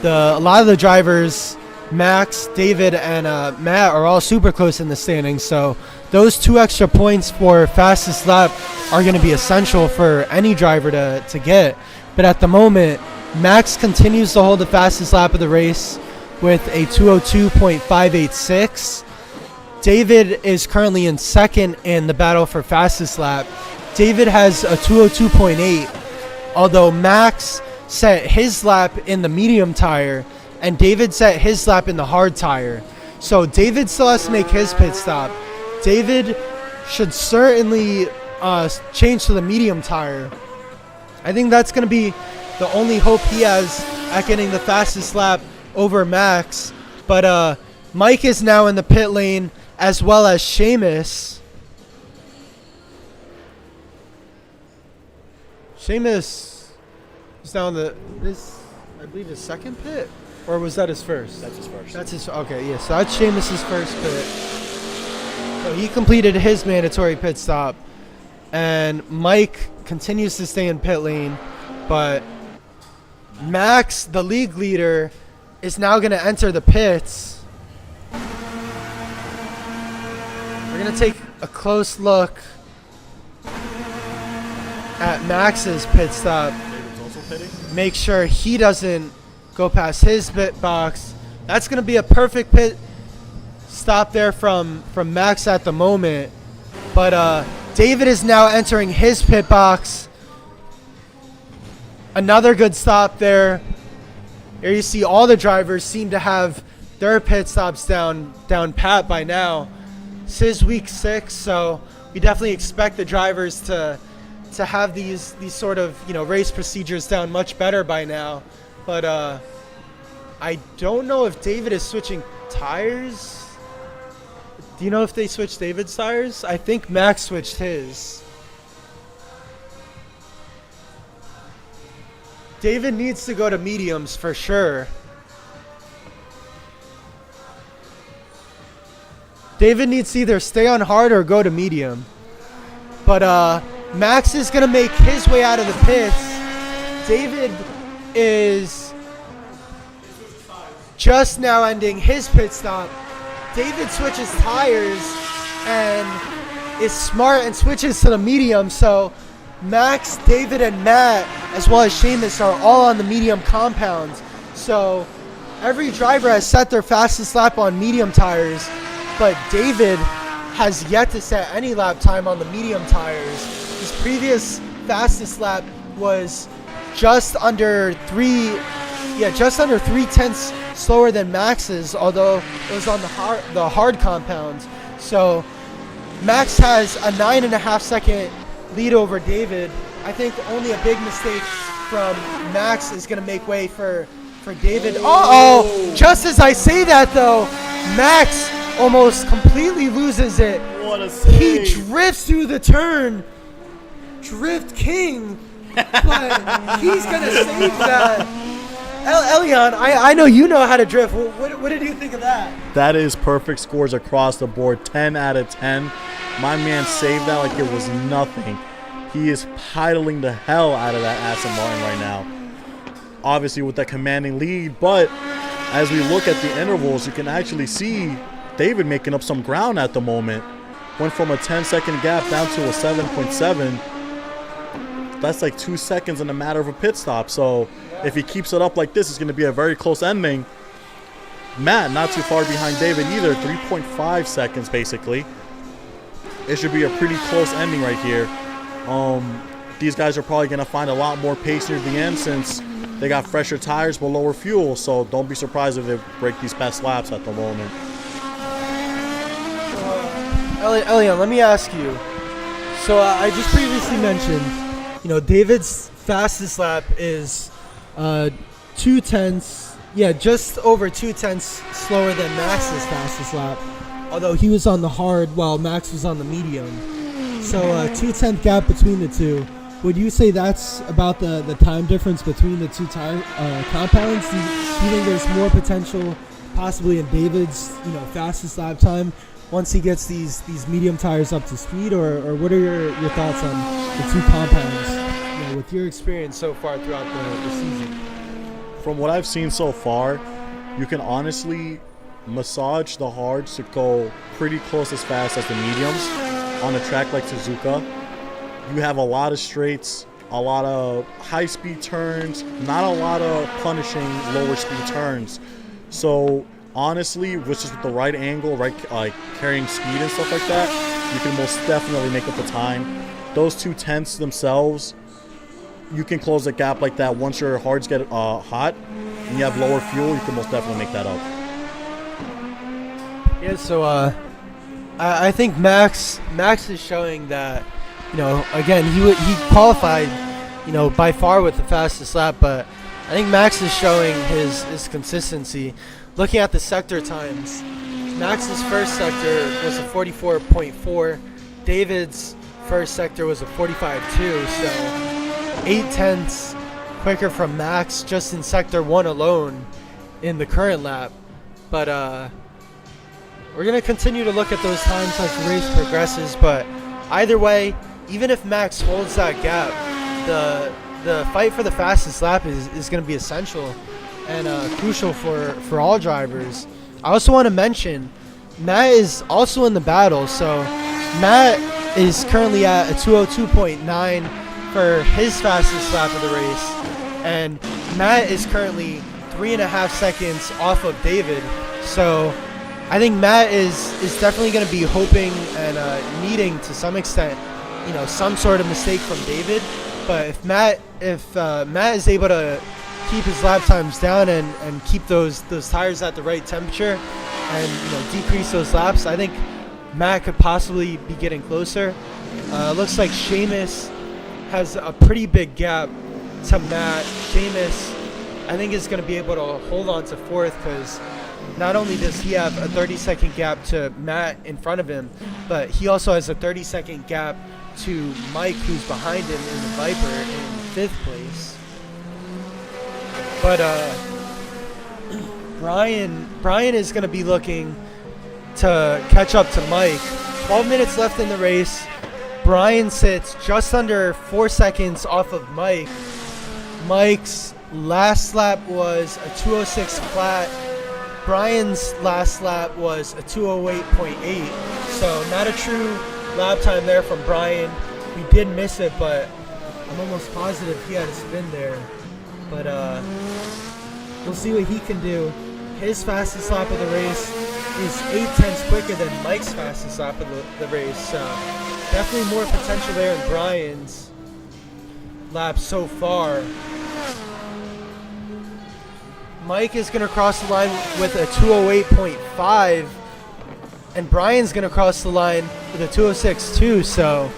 a lot of the drivers, Max, David, and Matt, are all super close in the standings. So those 2 extra points for fastest lap are going to be essential for any driver to get. But at the moment, Max continues to hold the fastest lap of the race with a 202.586. David is currently in 2nd in the battle for fastest lap. David has a 202.8, although Max set his lap in the medium tire and David set his lap in the hard tire. So David still has to make his pit stop. David should certainly change to the medium tire. I think that's going to be the only hope he has at getting the fastest lap over Max. But Mike is now in the pit lane, as well as Shamus. Shamus is down this, I believe, his second pit, or was that his first? That's his first. That's his. Okay, yeah. So that's Shamus's first pit. So he completed his mandatory pit stop, and Mike continues to stay in pit lane, but Max, the league leader, is now going to enter the pits. We're going to take a close look at Max's pit stop. David's also pitting. Make sure he doesn't go past his pit box. That's going to be a perfect pit stop there from Max at the moment. But David is now entering his pit box. Another good stop there. Here you see all the drivers seem to have their pit stops down pat by now. This is week 6, so we definitely expect the drivers to have these sort of, you know, race procedures down much better by now. But I don't know if David is switching tires. Do you know if they switched David's tires? I think Max switched his. David needs to go to mediums for sure. David needs to either stay on hard or go to medium. But Max is going to make his way out of the pits. David is just now ending his pit stop. David switches tires and is smart and switches to the medium. So Max, David, and Matt, as well as Shamus, are all on the medium compound. So every driver has set their fastest lap on medium tires, but David has yet to set any lap time on the medium tires. His previous fastest lap was just under 3/10 slower than Max's, although it was on the hard compound. So Max has a 9.5 second lead over David. I think only a big mistake from Max is going to make way for David. Uh-oh! Just as I say that, though, Max almost completely loses it. What a save. He drifts through the turn. Drift king. But he's going to save that. Elion, I know you know how to drift. What did you think of that? That is perfect scores across the board. 10 out of 10. My man saved that like it was nothing. He is piling the hell out of that Aston Martin right now. Obviously with that commanding lead, but as we look at the intervals, you can actually see David making up some ground at the moment. Went from a 10-second gap down to a 7.7. That's like 2 seconds in a matter of a pit stop. So if he keeps it up like this, it's going to be a very close ending. Matt, not too far behind David either, 3.5 seconds basically. It should be a pretty close ending right here. These guys are probably going to find a lot more pace near the end since they got fresher tires but lower fuel. So don't be surprised if they break these best laps at the moment. Elion, let me ask you. So I just previously mentioned, you know, David's fastest lap is 2/10, just over 2/10 slower than Max's fastest lap. Although he was on the hard while Max was on the medium. So 2/10 gap between the two. Would you say that's about the time difference between the two tire compounds? Do you think there's more potential possibly in David's, you know, fastest lap time once he gets these medium tires up to speed, or what are your thoughts on the two compounds, you know, with your experience so far throughout the season? From what I've seen so far, you can honestly massage the hards to go pretty close as fast as the mediums on a track like Suzuka. You have a lot of straights, a lot of high-speed turns, not a lot of punishing lower-speed turns. So honestly, with just the right angle, right, like carrying speed and stuff like that, you can most definitely make up the time. Those 2/10 themselves, you can close the gap like that. Once your hards get hot and you have lower fuel, you can most definitely make that up. Yeah, so I think Max is showing that, you know, again, he qualified, you know, by far with the fastest lap, but I think Max is showing his consistency. Looking at the sector times, Max's first sector was a 44.4. David's first sector was a 45.2. So 8/10 quicker from Max just in Sector 1 alone in the current lap. But we're going to continue to look at those times as the race progresses. But either way, even if Max holds that gap, the fight for the fastest lap is going to be essential and crucial for all drivers. I also want to mention Matt is also in the battle. So Matt is currently at a 202.9 for his fastest lap of the race, and Matt is currently 3.5 seconds off of David. So I think Matt is definitely going to be hoping and needing to some extent, some sort of mistake from David. But if Matt is able to keep his lap times down and keep those tires at the right temperature and decrease those laps, I think Matt could possibly be getting closer. Looks like Shamus has a pretty big gap to Matt. Shamus, I think, is going to be able to hold on to fourth because not only does he have a 30-second gap to Matt in front of him, but he also has a 30-second gap to Mike, who's behind him in the Viper in fifth place. But Brian is going to be looking to catch up to Mike. 12 minutes left in the race. Brian sits just under 4 seconds off of Mike. Mike's last lap was a 206 flat. Brian's last lap was a 208.8. So not a true lap time there from Brian. We did miss it, but I'm almost positive he had a spin there. But we'll see what he can do. His fastest lap of the race is 8/10 quicker than Mike's fastest lap of the race. So definitely more potential there in Brian's lap so far. Mike is going to cross the line with a 208.5, and Brian's going to cross the line with a 206.2. So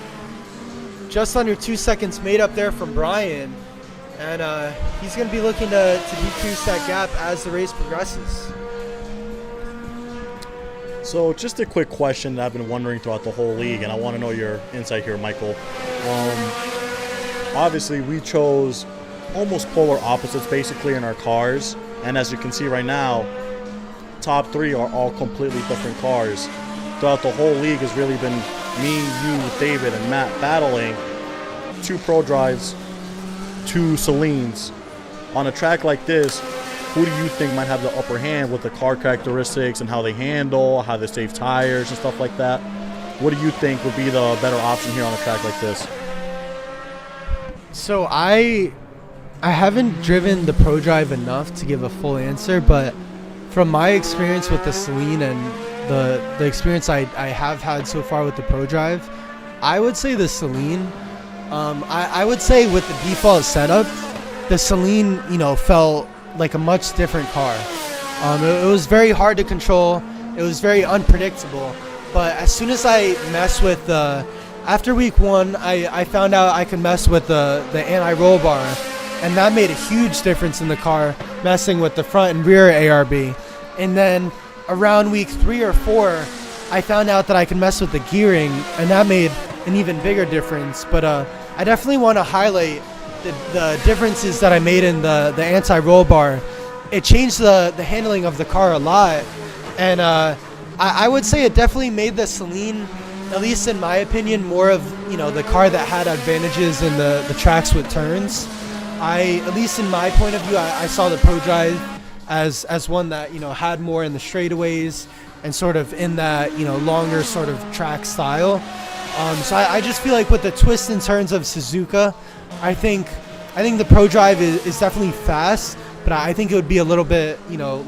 just under 2 seconds made up there from Brian, and he's going to be looking to decrease that gap as the race progresses. So just a quick question that I've been wondering throughout the whole league, and I want to know your insight here, Michael. Obviously, we chose almost polar opposites basically in our cars, and as you can see right now, top three are all completely different cars. Throughout the whole league has really been me, you, David, and Matt battling 2 Pro Drives, 2 Celines. On a track like this, who do you think might have the upper hand with the car characteristics and how they handle, how they save tires and stuff like that? What do you think would be the better option here on a track like this? So I haven't driven the Pro Drive enough to give a full answer, but from my experience with the Celine and the experience I have had so far with the Pro Drive, I would say the Celine. I would say with the default setup, the Celine, felt like a much different car. It was very hard to control. It was very unpredictable. But as soon as I messed with after week 1, I found out I could mess with the anti-roll bar, and that made a huge difference in the car, messing with the front and rear ARB. And then around week 3 or 4, I found out that I could mess with the gearing, and that made an even bigger difference. But I definitely want to highlight the differences that I made in the anti-roll bar. It changed the handling of the car a lot, and I would say it definitely made the Celine, at least in my opinion, more of the car that had advantages in the tracks with turns. At least in my point of view, I saw the Pro Drive as one that had more in the straightaways and sort of in that longer sort of track style. So I just feel like with the twists and turns of Suzuka, I think the Pro Drive is definitely fast, but I think it would be a little bit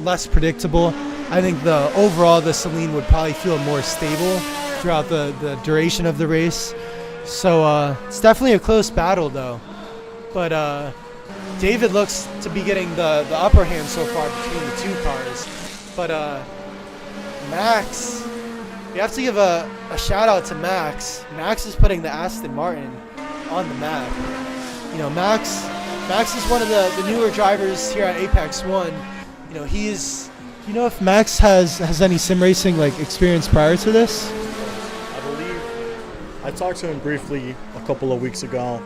less predictable. I think the Celine would probably feel more stable throughout the duration of the race. So it's definitely a close battle though. But David looks to be getting the upper hand so far between the 2 cars. But Max, we have to give a shout out to Max. Max is putting the Aston Martin on the map. Max is one of the newer drivers here at Apex 1. He's if Max has any sim racing experience prior to this? I believe I talked to him briefly a couple of weeks ago,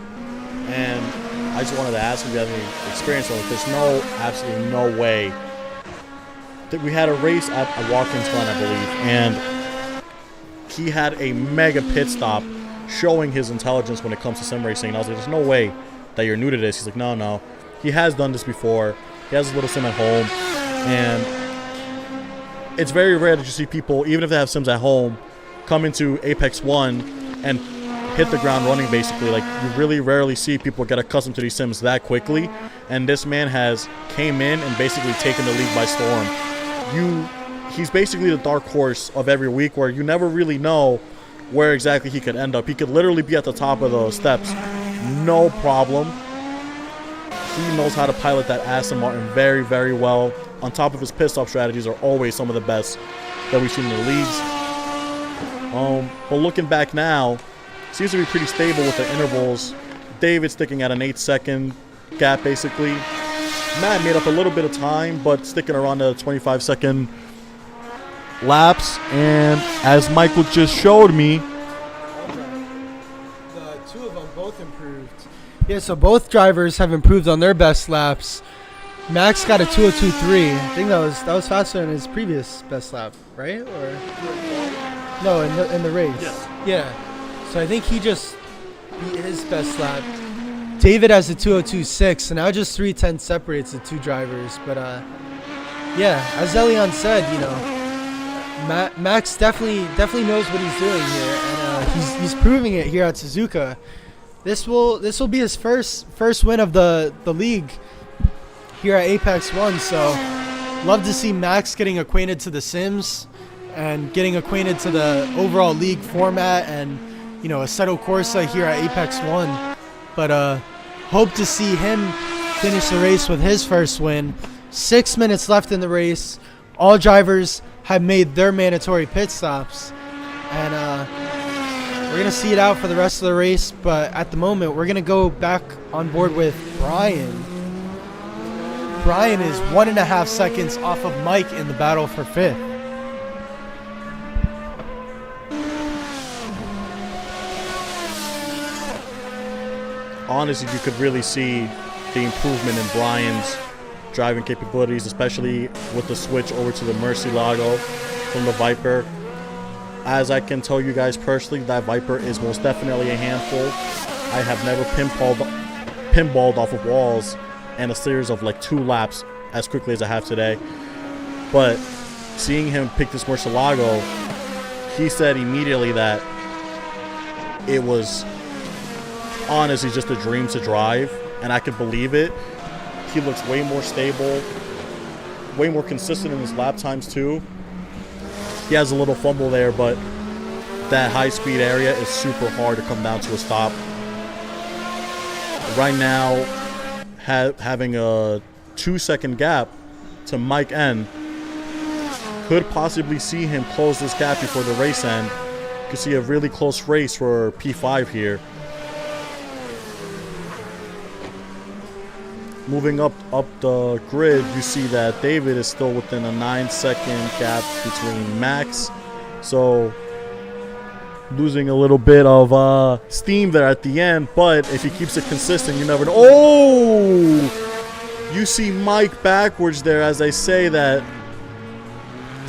and I just wanted to ask if you have any experience on it. There's absolutely no way that we had a race at Watkins Glen, I believe, and he had a mega pit stop showing his intelligence when it comes to sim racing. And I was like, there's no way that you're new to this. He's like, no. He has done this before. He has a little sim at home, and it's very rare that you see people, even if they have sims at home, come into Apex 1 and hit the ground running, basically. Like, you really rarely see people get accustomed to these sims that quickly, and this man has came in and basically taken the league by storm. He's basically the dark horse of every week, where you never really know where exactly he could end up. He could literally be at the top of the steps, no problem. He knows how to pilot that Aston Martin very, very well. On top of his pit stop strategies are always some of the best that we've seen in the leagues. But looking back now, seems to be pretty stable with the intervals. David sticking at an 8-second gap, basically. Matt made up a little bit of time, but sticking around the 25-second laps. And as Michael just showed me, the two of them both improved. Yeah, so both drivers have improved on their best laps. Max got a 2:02.3. I think that was faster than his previous best lap, right? Or no, in the race. Yes. Yeah. So I think he just beat his best lap. David has a 2:02.6, so now just 3:10 separates the two drivers. But yeah, as Elion said, Max definitely knows what he's doing here, and he's proving it here at Suzuka. This will be his first win of the league here at Apex 1. So love to see Max getting acquainted to the sims and getting acquainted to the overall league format and Assetto Corsa here at Apex 1. But hope to see him finish the race with his first win. 6 minutes left in the race. All drivers have made their mandatory pit stops, and we're going to see it out for the rest of the race. But at the moment, we're going to go back on board with Brian. Brian is 1.5 seconds off of Mike in the battle for 5th. honestly, you could really see the improvement in Brian's driving capabilities, especially with the switch over to the Murcielago from the Viper. As I can tell you guys personally, that Viper is most definitely a handful. I have never pinballed off of walls in a series of like 2 laps as quickly as I have today. But seeing him pick this Murcielago, he said immediately that it was honestly just a dream to drive, and I could believe it. He looks way more stable, way more consistent in his lap times too. He has a little fumble there, but that high speed area is super hard to come down to a stop. Right now, having a 2-second gap to Mike N could possibly see him close this gap before the race end. You could see a really close race for P5 here. Moving up the grid, you see that David is still within a 9-second gap between Max. So losing a little bit of steam there at the end, but if he keeps it consistent, you never know. Oh! You see Mike backwards there as I say that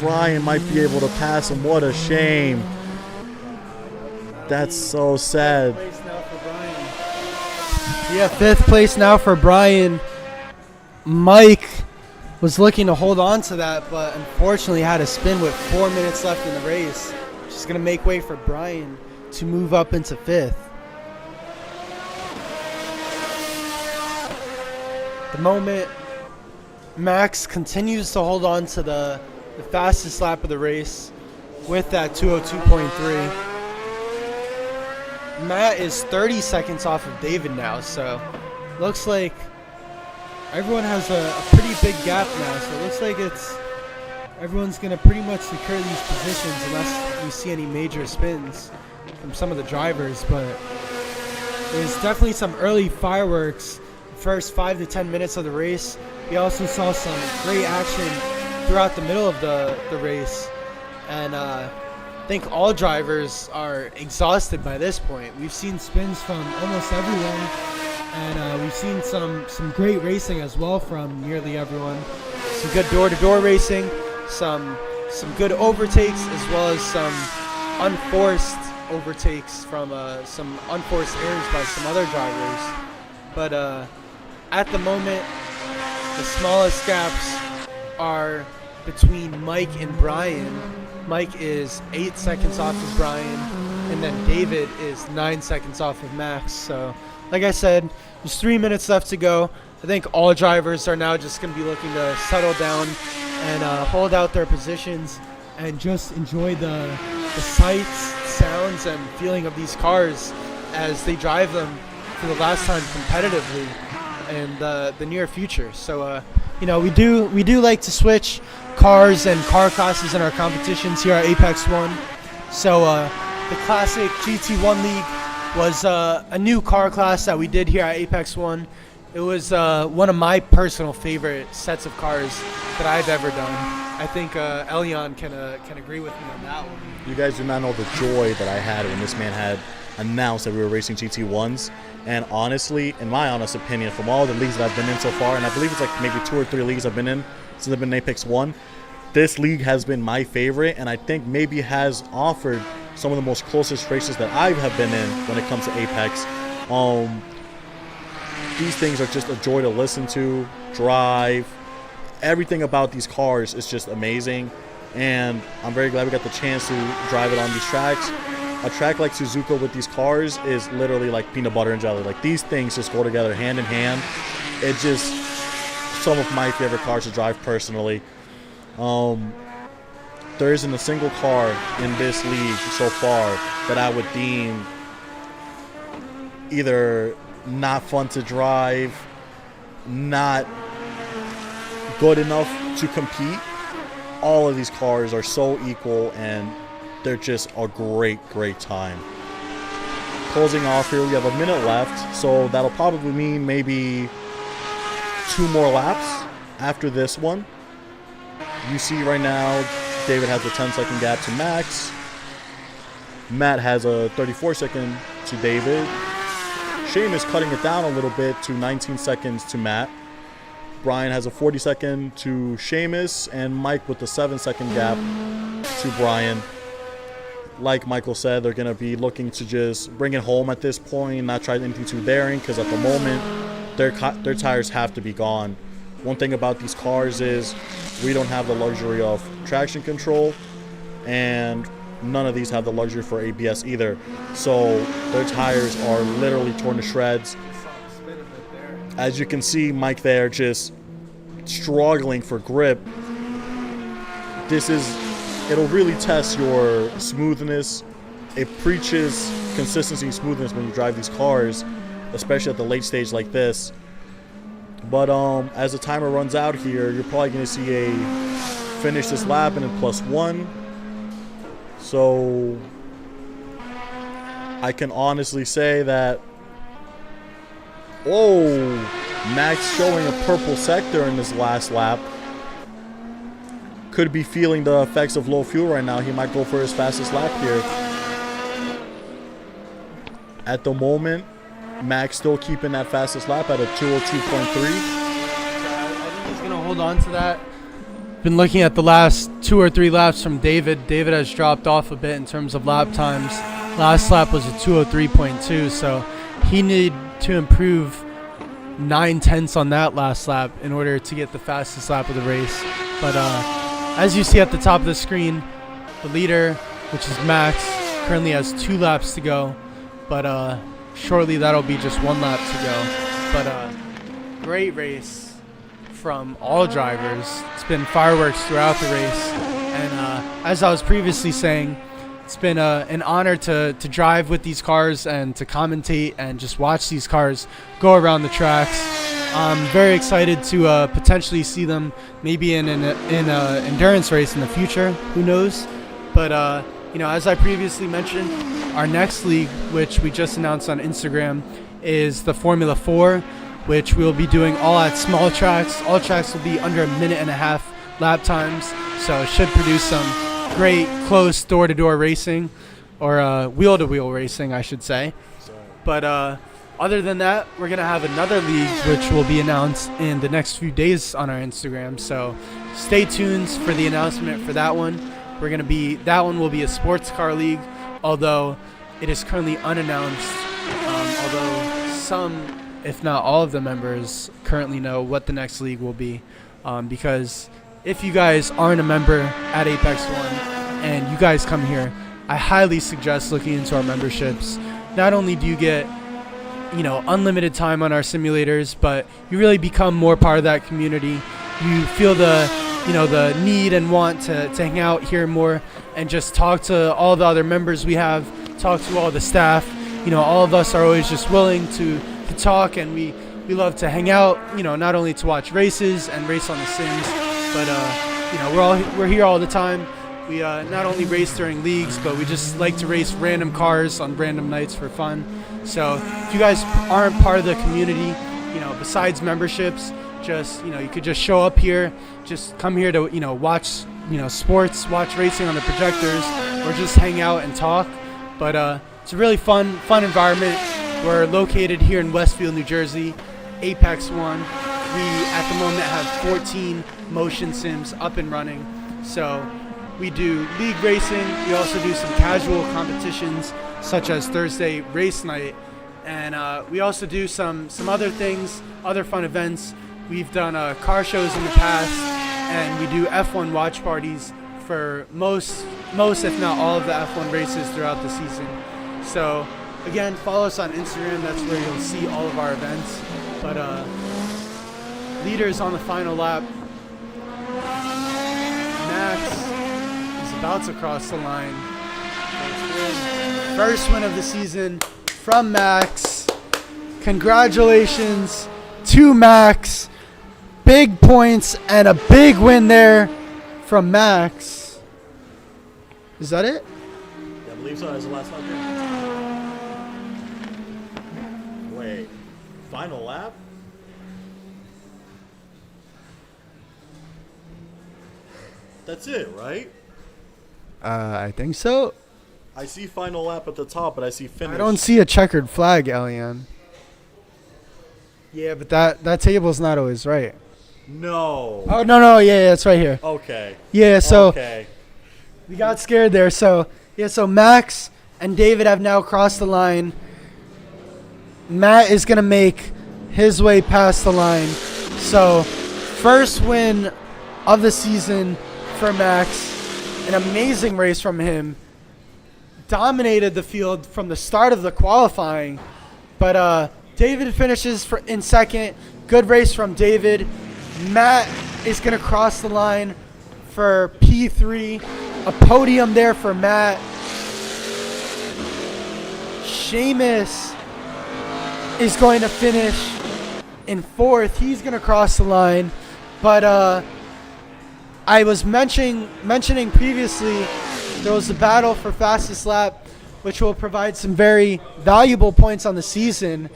Brian might be able to pass him. What a shame. That's so sad. Yeah, 5th place now for Brian. Mike was looking to hold on to that, but unfortunately had a spin with 4 minutes left in the race. Just going to make way for Brian to move up into 5th. At the moment, Max continues to hold on to the fastest lap of the race with that 2:02.3. Matt is 30 seconds off of David now, so looks like everyone has a pretty big gap now. So it looks like everyone's going to pretty much secure these positions unless we see any major spins from some of the drivers. But there's definitely some early fireworks first 5 to 10 minutes of the race. We also saw some great action throughout the middle of the race. And I think all drivers are exhausted by this point. We've seen spins from almost everyone. and we've seen some great racing as well from nearly everyone. Some good door-to-door racing, some good overtakes, as well as some unforced overtakes from some unforced errors by some other drivers. But at the moment, the smallest gaps are between Mike and Brian. Mike is 8 seconds off of Brian, and then David is 9 seconds off of Max. So, like I said, there's 3 minutes left to go. I think all drivers are now just going to be looking to settle down and hold out their positions and just enjoy the sights, sounds, and feeling of these cars as they drive them for the last time competitively in the near future. So, we do like to switch cars and car classes in our competitions here at Apex One. So, the Classic GT1 League was a new car class that we did here at Apex One. It was one of my personal favorite sets of cars that I've ever done. I think Elion can agree with me on that one. You guys do not know the joy that I had when this man had announced that we were racing GT1s. And honestly, in my honest opinion, from all the leagues that I've been in so far, and I believe it's like maybe 2 or 3 leagues I've been in since I've been in Apex One, this league has been my favorite, and I think maybe has offered some of the most closest races that I have been in when it comes to Apex. These things are just a joy to listen to, drive. Everything about these cars is just amazing, and I'm very glad we got the chance to drive it on these tracks. A track like Suzuka with these cars is literally like peanut butter and jelly. Like, these things just go together hand in hand. It's just some of my favorite cars to drive personally. There isn't a single car in this league so far that I would deem either not fun to drive, not good enough to compete. All of these cars are so equal, and they're just a great time. Closing off here, we have a minute left, so that'll probably mean maybe 2 more laps after this one. You see right now, David has a 10-second gap to Max. Matt has a 34-second to David. Shamus cutting it down a little bit to 19 seconds to Matt. Brian has a 40-second to Shamus, and Mike with the 7-second gap to Brian. Like Michael said, they're going to be looking to just bring it home at this point, not try anything too daring, because at the moment, their tires have to be gone. One thing about these cars is we don't have the luxury of traction control, and none of these have the luxury for ABS either. So their tires are literally torn to shreds. As you can see, Mike there just struggling for grip. It'll really test your smoothness. It preaches consistency and smoothness when you drive these cars, especially at the late stage like this. But as the timer runs out here, you're probably going to see a finish this lap and then +1. So I can honestly say that, Max showing a purple sector in this last lap. Could be feeling the effects of low fuel right now. He might go for his fastest lap here. At the moment, Max still keeping that fastest lap at a 2:02.3. I think he's going to hold on to that. Been looking at the last 2 or 3 laps from David. David has dropped off a bit in terms of lap times. Last lap was a 2:03.2, so he needed to improve 9/10 on that last lap in order to get the fastest lap of the race. But as you see at the top of the screen, the leader, which is Max, currently has 2 laps to go, but shortly that'll be just 1 lap to go. But great race from all drivers. It's been fireworks throughout the race, and as I was previously saying, it's been an honor to drive with these cars and to commentate and just watch these cars go around the tracks. I'm very excited to potentially see them maybe in an endurance race in the future. Who knows? But as I previously mentioned, our next league, which we just announced on Instagram, is the Formula 4, which we'll be doing all at small tracks. All tracks will be under 1.5 minute lap times, so it should produce some great close door-to-door racing, or wheel-to-wheel racing, I should say. But Other than that, we're going to have another league, which will be announced in the next few days on our Instagram. So stay tuned for the announcement for that one. That one will be a sports car league, although it is currently unannounced. Although some, if not all of the members currently know what the next league will be. Because if you guys aren't a member at Apex One and you guys come here, I highly suggest looking into our memberships. Not only do you get, unlimited time on our simulators, but you really become more part of that community. You feel the need and want to hang out here more and just talk to all the other members we have, talk to all the staff. All of us are always just willing to talk, and we love to hang out, not only to watch races and race on the sims, but we're here all the time. We not only race during leagues, but we just like to race random cars on random nights for fun. So if you guys aren't part of the community, besides memberships, just you could just show up here, just come here to watch sports, watch racing on the projectors, or just hang out and talk. But it's a really fun environment. We're located here in Westfield, New Jersey, Apex One. We at the moment have 14 motion sims up and running. So we do league racing. We also do some casual competitions, such as Thursday race night, and we also do some other things, other fun events. We've done car shows in the past, and we do F1 watch parties for most if not all of the F1 races throughout the season. So again, follow us on Instagram. That's where you'll see all of our events. But leaders on the final lap. Max is about to cross the line. First win of the season from Max. Congratulations to Max. Big points and a big win there from Max. Is that it? Yeah, I believe so. That's the last lap. Wait, final lap? That's it, right? I think so. I see final lap at the top, but I see finish. I don't see a checkered flag, Elian. Yeah, but that table's not always right. No. Oh, no, yeah, it's right here. Okay. Yeah, so Okay. we got scared there. So Max and David have now crossed the line. Matt is going to make his way past the line. So first win of the season for Max. An amazing race from him. Dominated the field from the start of the qualifying. But David finishes in second. Good race from David. Matt is going to cross the line for P3. A podium there for Matt. Shamus is going to finish in fourth. He's going to cross the line. But I was mentioning previously, there was a battle for fastest lap, which will provide some very valuable points on the season.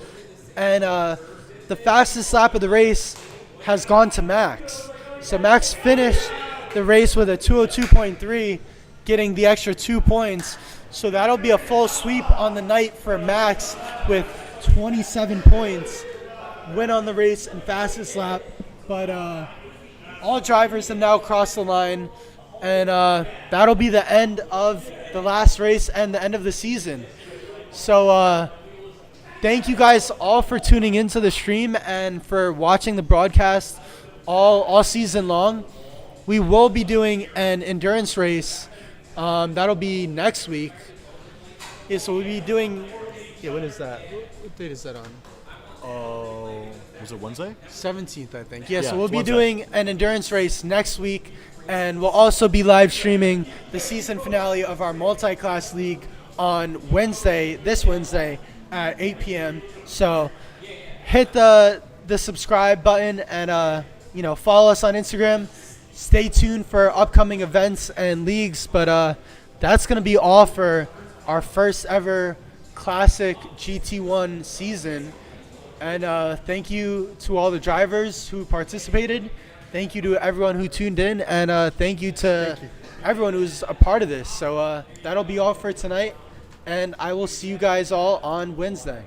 And the fastest lap of the race has gone to Max. So Max finished the race with a 202.3, getting the extra 2 points. So that'll be a full sweep on the night for Max with 27 points. Win on the race and fastest lap. But all drivers have now crossed the line. And that'll be the end of the last race and the end of the season. So thank you guys all for tuning into the stream and for watching the broadcast all season long. We will be doing an endurance race. That'll be next week. Yeah, so we'll be doing... Yeah, when is that? What date is that on? Oh, was it Wednesday? 17th, I think. Yeah, so Yeah, we'll it's be Wednesday. doing an endurance race next week. And we'll also be live streaming the season finale of our multi-class league on this Wednesday at 8 p.m. So hit the subscribe button and follow us on Instagram. Stay tuned for upcoming events and leagues. But that's going to be all for our first ever Classic GT1 season. And thank you to all the drivers who participated. Thank you to everyone who tuned in, and thank you to everyone who's a part of this. So that'll be all for tonight, and I will see you guys all on Wednesday.